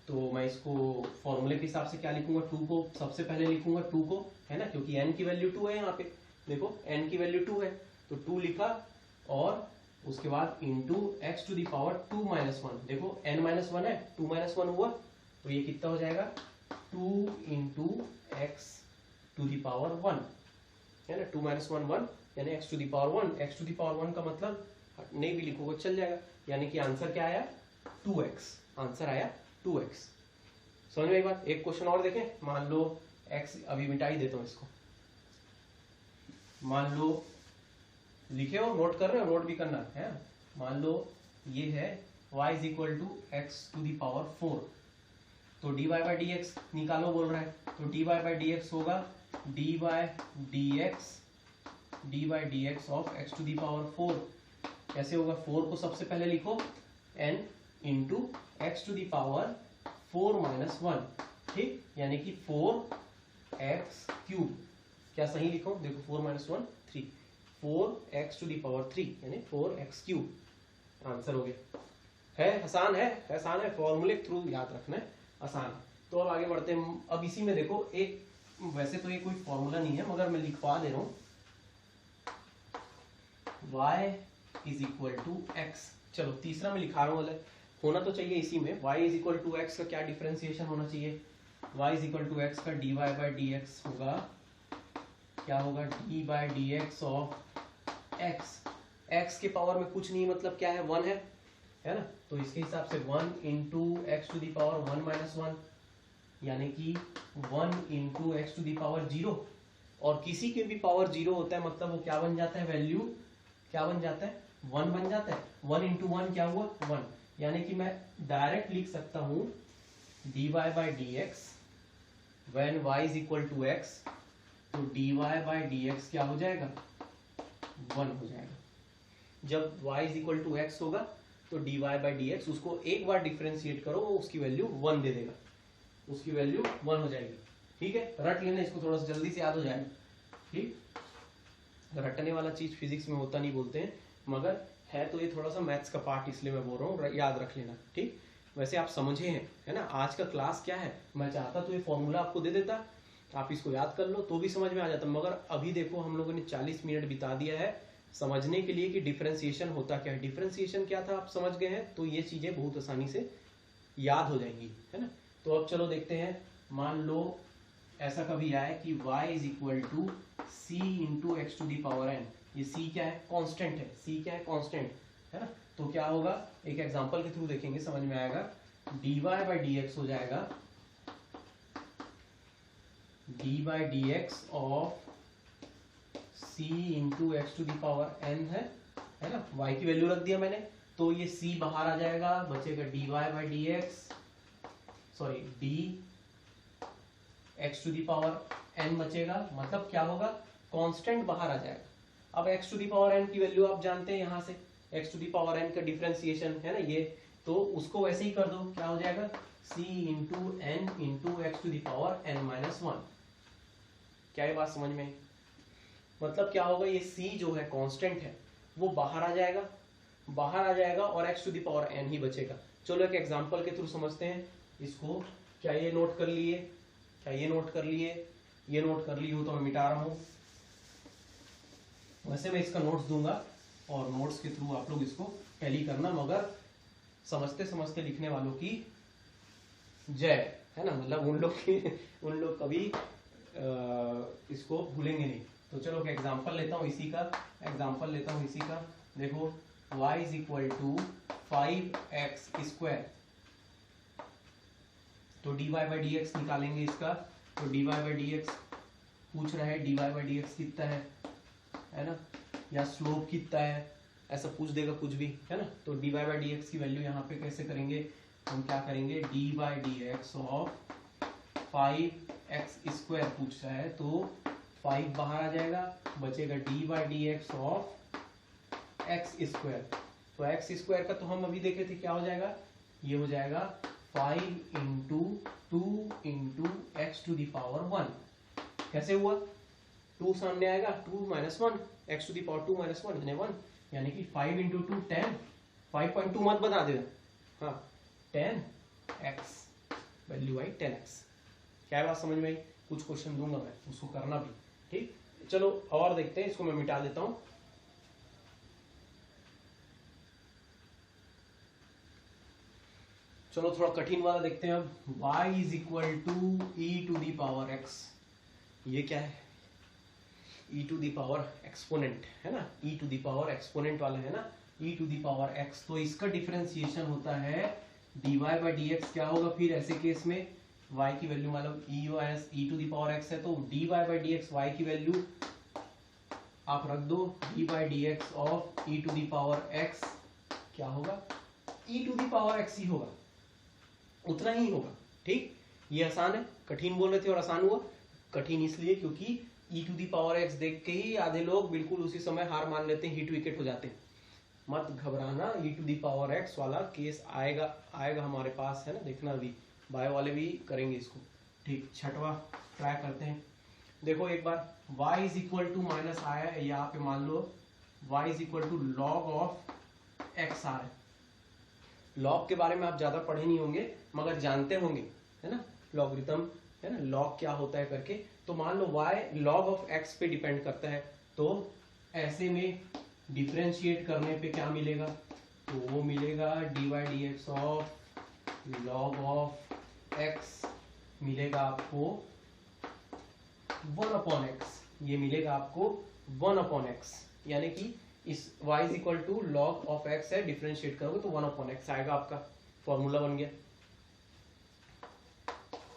तो मैं इसको फॉर्मूले के हिसाब से क्या लिखूंगा, 2 को सबसे पहले लिखूंगा, 2 को, है ना, क्योंकि n की वैल्यू 2 है यहाँ पे। देखो n की वैल्यू 2 है, तो 2 लिखा, और उसके बाद into x to the power 2 minus 1। देखो n माइनस 1 है, 2 माइनस 1 हुआ, तो ये कितना हो जाएगा, 2 into x to the power 1, है ना। 2 माइनस 1 1, यानी x to the power 1। X to the power 1 का मतलब नहीं भी लिखोगे चल जाएगा, यानी कि आंसर क्या आया, 2x, आंसर आया 2x। समझ में आई बात। एक क्वेश्चन और देखें, मान लो x, अभी मिटा ही देता हूं इसको, मान लो लिखे हो, नोट कर रहे हो, नोट भी करना है। मान लो ये है y is equal to x to the power 4, तो dy बाई डी एक्स निकालो बोल रहा है, तो dy बाई डी एक्स होगा dy by D x of x to the power 4। कैसे होगा, 4 को सबसे पहले लिखो n into x to the power 4 minus 1, ठीक, यानी कि 4x क्यूब। क्या सही लिखो, देखो 4 minus 1 3, 4x to the power 3, यानी 4x क्यूब, आंसर हो गया। है आसान है, आसान है, फॉर्मूले के थ्रू याद रखना है, आसान है। तो अब आगे बढ़ते हैं। अब इसी में देखो, एक वैसे तो ये कोई फॉर्मूला नहीं है, मगर मैं लिखवा दे रहा हूं, y is equal to x, चलो तीसरा मैं लिखा रहा हूँ अलग, होना तो चाहिए इसी में। y is equal to x का क्या डिफरेंशिएशन होना चाहिए? y is equal to x का dy बाई डी एक्स होगा, क्या होगा? d by D x of x। x के पावर में कुछ नहीं, मतलब क्या है? 1 है ना? तो इसके हिसाब से 1 into x to the power 1 minus 1, यानी कि 1 into x to the power 0। और किसी के भी पावर 0 होता है, मतलब वो क्या बन जाता है? वैल्यू क्या बन जाता है? 1 बन जाता है। 1 इंटू 1 क्या हुआ? 1। यानी कि मैं डायरेक्ट लिख सकता हूं dy by D x when y is equal to x, तो dy बाई डी एक्स क्या हो जाएगा? 1 हो जाएगा। जब y is equal to x होगा तो dy बाई डी एक्स, उसको एक बार डिफरेंशिएट करो, वो उसकी वैल्यू 1 दे देगा, उसकी वैल्यू 1 हो जाएगी। ठीक है, रट लेना इसको, थोड़ा सा जल्दी से याद हो जाएगा। ठीक, रटने वाला चीज फिजिक्स में होता नहीं बोलते हैं, मगर है तो ये थोड़ा सा मैथ्स का पार्ट, इसलिए मैं बोल रहा हूँ, याद रख लेना। ठीक, वैसे आप समझे हैं, है ना? आज का क्लास क्या है, मैं चाहता तो ये फॉर्मूला आपको दे देता, आप इसको याद कर लो तो भी समझ में आ जाता, मगर अभी देखो हम लोगों ने 40 मिनट बिता दिया है समझने के लिए कि डिफरेंशिएशन होता क्या है। डिफरेंशिएशन क्या था आप समझ गए हैं, तो ये चीजें बहुत आसानी से याद हो जाएंगी, है ना? तो अब चलो देखते हैं, मान लो ऐसा कभी आए कि y is equal to c into x to the power n। ये c क्या है? कांस्टेंट है। c क्या है? कांस्टेंट है ना? तो क्या होगा, एक एग्जांपल के थ्रू देखेंगे, समझ में आएगा। dy बाई डी एक्स हो जाएगा d by D x of c into x to the power n है ना? y की वैल्यू रख दिया मैंने, तो ये c बाहर आ जाएगा, बचेगा dy by D x, sorry d x to the power n बचेगा, मतलब क्या होगा? कांस्टेंट बाहर आ जाएगा। अब x to the power n की वैल्यू आप जानते हैं, यहाँ से x to the power n का डिफरेंशिएशन है ना ये, तो उसको वैसे ही कर दो, क्या हो जाएगा? c into n into x to the power n minus 1। क्या ये बात समझ में आई? मतलब क्या होगा, ये c जो है कांस्टेंट है, वो बाहर आ जाएगा, बाहर आ जाएगा और x to the power n ही बचेगा। चलो एक एग्जांपल के थ्रू समझते हैं इसको। क्या ये नोट कर लिए? क्या ये नोट कर लिए? ये नोट कर लिए हो तो मैं मिटा रहा हूं। वैसे मैं इसका नोट्स दूंगा और नोट्स के थ्रू आप लोग इसको टैली करना, मगर समझते समझते लिखने वालों की जय, है ना? मतलब उन लोग कभी इसको भूलेंगे नहीं। तो चलो एक एग्जांपल लेता हूँ इसी का, देखो y is equal to 5x square, तो dy बाई डी एक्स निकालेंगे इसका, तो dy बाई डी एक्स पूछ रहा है, dy बाई डी एक्स कितना है ना? या स्लोप कितना है, ऐसा पूछ देगा कुछ भी, है ना? तो dy बाई डी एक्स की वैल्यू यहाँ पे कैसे करेंगे हम? क्या करेंगे, d by D x of 5x square पूछ रहा है, तो 5 बाहर आ जाएगा, बचेगा d by D x of x square. तो x स्क्वायर का तो हम अभी देखे थे, क्या हो जाएगा? ये हो जाएगा 5 into 2 into x to the power 1। कैसे हुआ? 2 सामने आएगा, 2 minus 1, x to the power 2 minus 1 यानी 1, यानी कि 5 इंटू 2 10, 5.2 मत बता देना, हाँ 10x, वैल्यू आई 10x। क्या बात समझ में आई? कुछ क्वेश्चन दूंगा मैं, उसको करना भी। ठीक, चलो और देखते हैं, इसको मैं मिटा देता हूं। चलो थोड़ा कठिन वाला देखते हैं अब। y is equal to e to the power x, ये क्या है? e to the power exponent है ना? e to the power exponent वाला है ना, e to the power x। तो इसका डिफरेंशिएशन होता है dy बाई डी एक्स। क्या होगा फिर ऐसे केस में? y की वैल्यू मतलब e to the power x है, तो dy by D x, y की वैल्यू आप रख दो, d by D x of e to the power x, क्या होगा? e to the power x ही होगा, उतना ही होगा। ठीक, ये आसान है, कठिन बोल रहे थे और आसान हुआ। कठिन इसलिए क्योंकि e to the power x देख के ही आधे लोग बिल्कुल उसी समय हार मान लेते हैं, हिट विकेट हो जाते हैं। मत घबराना, e to the power x वाला केस आएगा हमारे पास, है ना? देखना, अभी बायो वाले भी करेंगे इसको। ठीक, छठवां ट्राई करते हैं। देखो एक बार y is equal to minus आया है, यहाँ पे मान लो y is equal to log of x आ रहा है। लॉग के बारे में आप ज्यादा पढ़े नहीं होंगे, मगर जानते होंगे, है ना? लॉगरिथम, है ना? लॉग क्या होता है करके। तो मान लो y लॉग ऑफ x पे डिपेंड करता है, तो ऐसे में डिफरेंशिएट करने पे क्या मिलेगा? तो वो मिलेगा dy dx of log of x मिलेगा आपको 1/x, ये मिलेगा आपको 1/x, यानी कि इस y is equal to log of x है, डिफरेंशिएट करोगे तो 1/x आएगा, आपका फॉर्मूला बन गया।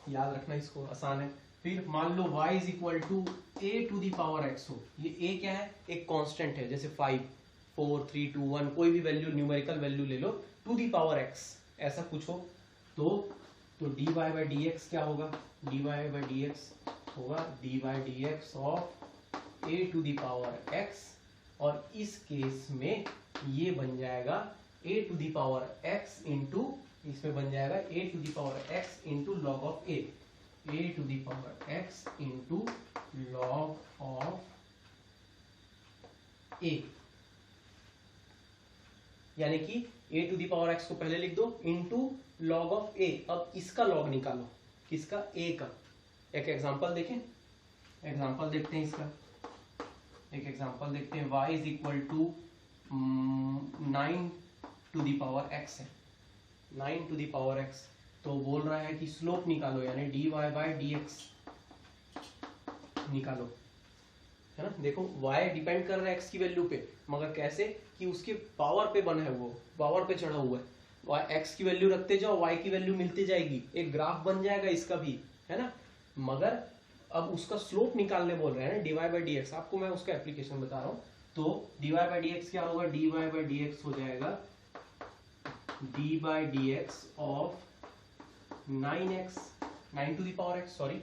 याद रखना इसको, आसान है। फिर मान लो y is equal to a to the power x हो, ये a क्या है, एक कांस्टेंट है, जैसे 5 4 3 2 1 कोई भी वैल्यू न्यूमेरिकल वैल्यू ले लो, टू दी पावर x ऐसा कुछ हो, तो dy बाई dx क्या होगा, dy बाई dx होगा dy dx of a to the power x, और इस केस में ये बन जाएगा a to the power x into, इसमें बन जाएगा a to the power x into log of a to the power x into log of a, यानी कि a to the power x को पहले लिख दो इंटू लॉग ऑफ a। अब इसका लॉग निकालो, किसका, a का। एक एग्जांपल देखें, एग्जांपल देखते हैं इसका, एक एग्जांपल देखते हैं। y is equal to 9 to the power x है, 9 टू दी पावर x, तो बोल रहा है कि स्लोप निकालो, यानी dy बाई dx निकालो, है ना। देखो y डिपेंड कर रहा है x की वैल्यू पे, मगर कैसे कि उसके पावर पे बना है, वो पावर पे चढ़ा हुआ है, x की वैल्यू रखते जाओ y की वैल्यू मिलती जाएगी, एक ग्राफ बन जाएगा इसका भी, है ना। मगर अब उसका स्लोप निकालने बोल रहे हैं dy बाई dx, आपको मैं उसका एप्लीकेशन बता रहा हूँ। तो dy बाई dx क्या होगा, dy बाई dx हो जाएगा d by dx of 9x 9 to the power x, sorry,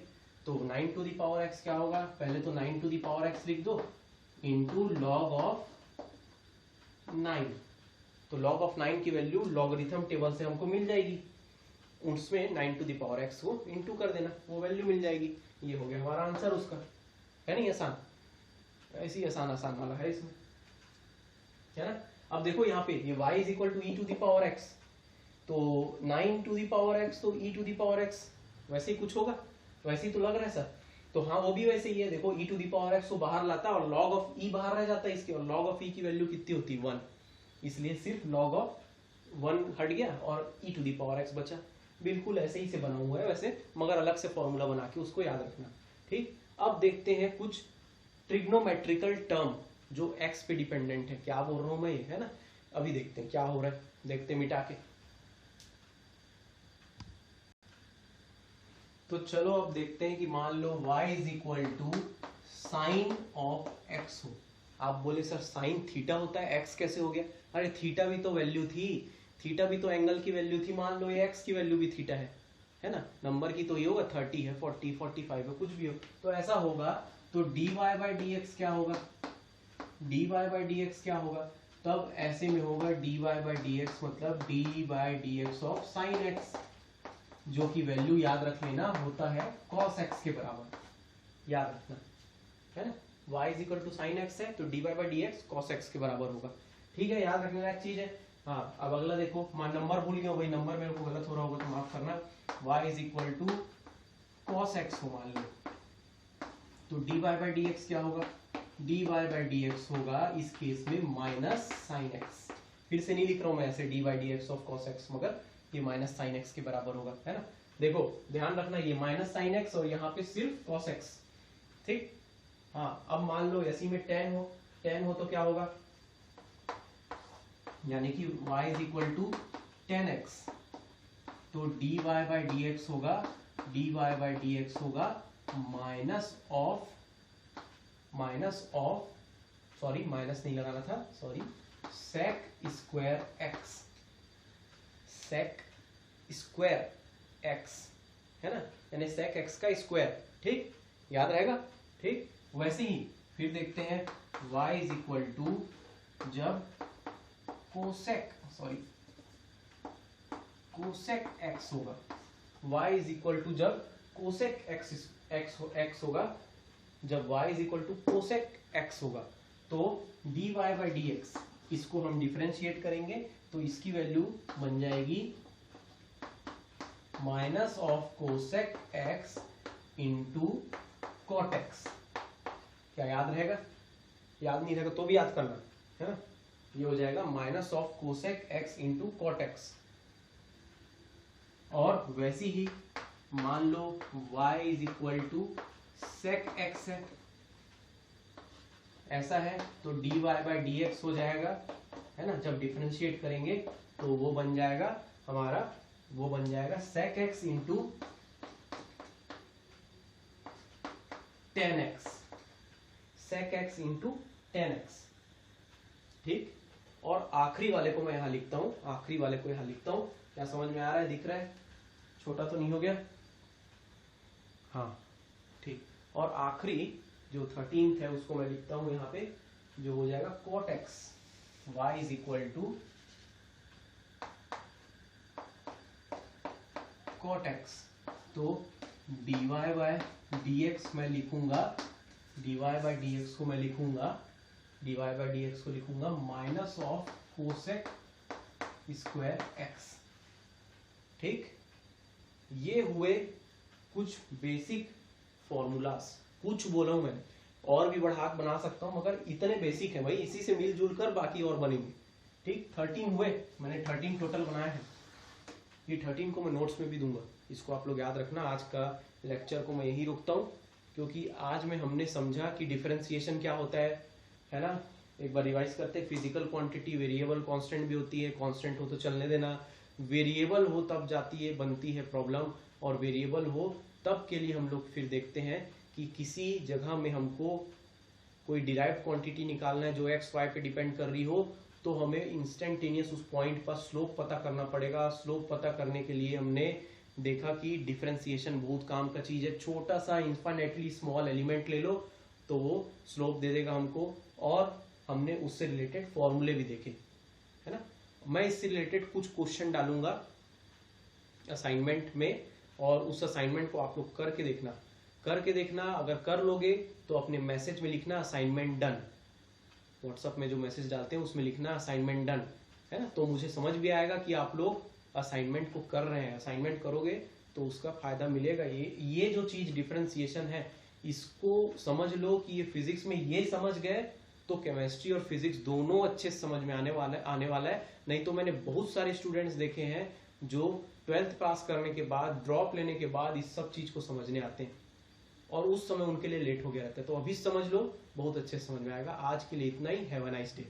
तो 9 टू दी पावर x क्या होगा, पहले तो 9 टू दी पावर x लिख दो इंटू लॉग ऑफ 9, तो लॉग ऑफ 9 की वैल्यू लॉगरिथम टेबल से हमको मिल जाएगी, उसमें 9 टू दी पावर x को इंटू कर देना, वो वैल्यू मिल जाएगी। ये हो गया हमारा आंसर उसका, है नहीं आसान, ऐसे ही आसान आसान वाला है इसमें, है ना। अब देखो यहाँ पे ये y is equal to e to the power x, तो 9 टू दी पावर x तो e to the power x, वैसे ही कुछ होगा, वैसे ही तो लग रहा है सर। तो हाँ वो भी वैसे ही है, देखो e to the power x को बाहर लाता है और log ऑफ e बाहर रह जाता है इसके, और log ऑफ e की वैल्यू कितनी होती है 1, इसलिए सिर्फ log ऑफ 1 हट गया और e to the power x बचा। बिल्कुल ऐसे ही से बना हुआ है वैसे, मगर अलग से फॉर्मूला बना के उसको याद रखना, ठीक। अब देखते हैं कुछ ट्रिग्नोमेट्रिकल टर्म जो x पे डिपेंडेंट है, क्या बोल रहा हूं मैं, है ना। अभी देखते हैं क्या हो रहा है, देखते हैं मिटा के। तो चलो अब देखते हैं कि मान लो y is equal to sine of x हो। आप बोले सर साइन थीटा होता है, x कैसे हो गया, अरे थीटा भी तो वैल्यू थी, थीटा भी तो एंगल की वैल्यू थी, मान लो ये x की वैल्यू भी थीटा है ना, नंबर की तो ये होगा 30 है 40 45 है कुछ भी हो, तो ऐसा होगा। तो dy बाई dx क्या होगा, dy बाई dx क्या होगा, तब ऐसे में होगा dy बाई dx मतलब d by dx of sine x, जो कि वैल्यू याद रख लेना होता है cos x के बराबर, याद रखना, है ना। y is equal to sine x है तो dy by dx cos x के बराबर होगा, ठीक है, याद रखने लायक चीज है। हाँ अब अगला देखो, मान नंबर भूल गया भाई, नंबर मेरे को गलत हो रहा होगा तो माफ करना। y is equal to cos x हो मान लो, तो dy बाई dx क्या होगा, dy बाई dx होगा इस केस में माइनस साइन x, फिर से नहीं लिख रहा हूं मैं ऐसे dy by dx of cos x, मगर ये माइनस साइन x के बराबर होगा, है ना। देखो ध्यान रखना ये माइनस साइन x और यहाँ पे सिर्फ cos x, ठीक। हाँ अब मान लो इसी में tan हो तो क्या होगा, यानी कि y is equal to 10x, तो dy बाई dx होगा, dy बाई dx होगा माइनस ऑफ सॉरी माइनस नहीं लगाना था, सॉरी sec स्क्वायर x, है ना, यानी sec x का स्क्वायर, ठीक, याद रहेगा, ठीक। वैसे ही फिर देखते हैं y इज इक्वल टू जब कोसेक x होगा, y इज इक्वल टू जब कोसेक x होगा, जब y is equal to cosec x होगा, तो dy बाई dx इसको हम डिफरेंशिएट करेंगे तो इसकी वैल्यू बन जाएगी minus of cosec x into cot x। क्या याद रहेगा, याद नहीं रहेगा तो भी याद करना, है ना। ये हो जाएगा minus of cosec x into cot x. और वैसी ही मान लो y is equal to sec x है, ऐसा है तो dy बाई डी एक्स हो जाएगा, है ना। जब डिफरेंशिएट करेंगे तो वो बन जाएगा हमारा, वो बन जाएगा sec x into tan x, sec x into tan x, ठीक। और आखिरी वाले को मैं यहां लिखता हूं, आखिरी वाले को यहां लिखता हूं। क्या समझ में आ रहा है, दिख रहा है, छोटा तो नहीं हो गया? हाँ ठीक। और आखिरी जो 13th है उसको मैं लिखता हूं यहाँ पे, जो हो जाएगा cot x y is equal to cot x। तो dy बाय dx मैं लिखूंगा, dy बाय dx को मैं लिखूंगा, dy बाय dx को लिखूंगा minus of cosec square x, ठीक। ये हुए कुछ बेसिक फॉर्मूलास, कुछ बोला हूं मैंने, और भी बढ़ा बना सकता हूं मगर इतने बेसिक है भाई, इसी से मिलजुल कर बाकी और बनेंगे, ठीक। 13 हुए, मैंने 13 टोटल बनाया है। ये 13 को मैं नोट्स में भी दूंगा, इसको आप लोग याद रखना। आज का लेक्चर को मैं यही रोकता हूं, क्योंकि आज में हमने समझा कि डिफरेंशिएशन क्या होता है ना। एक बार रिवाइज करते हैं। फिजिकल क्वांटिटी वेरिएबल कांस्टेंट भी होती है, कांस्टेंट हो तो चलने देना, वेरिएबल हो तब जाती है बनती है प्रॉब्लम, और वेरिएबल हो तब के लिए हम लोग फिर देखते हैं कि किसी जगह में हमको कोई डिराइव्ड क्वांटिटी निकालना है जो एक्स वाई पे डिपेंड कर रही हो, तो हमें इंस्टेंटेनियस उस पॉइंट पर स्लोप पता करना पड़ेगा। स्लोप पता करने के लिए हमने देखा कि डिफरेंशिएशन बहुत काम का चीज है। छोटा सा इन्फिनेटली स्मॉल एलिमेंट ले लो तो वो स्लोप दे देगा हमको, और हमने उससे रिलेटेड फॉर्मूले भी देखे, है ना। मैं इससे रिलेटेड कुछ क्वेश्चन डालूंगा असाइनमेंट में, और उस असाइनमेंट को आप लोग करके देखना। अगर कर लोगे तो अपने मैसेज में लिखना असाइनमेंट डन, व्हाट्सएप में जो मैसेज डालते हैं उसमें लिखना असाइनमेंट डन, है ना। तो मुझे समझ भी आएगा कि आप लोग असाइनमेंट को कर रहे हैं। असाइनमेंट करोगे तो उसका फायदा मिलेगा। ये जो चीज डिफरेंशिएशन है, इसको समझ लो कि ये फिजिक्स में ये समझ गए तो केमिस्ट्री और फिजिक्स दोनों अच्छे से समझ में आने वाला है। नहीं तो मैंने बहुत सारे स्टूडेंट्स देखे हैं जो 12th पास करने के बाद, ड्रॉप लेने के बाद इस सब चीज को समझने आते हैं, और उस समय उनके लिए लेट हो गया रहता है। तो अभी समझ लो, बहुत अच्छे से समझ में आएगा। आज के लिए इतना ही। Have a nice day.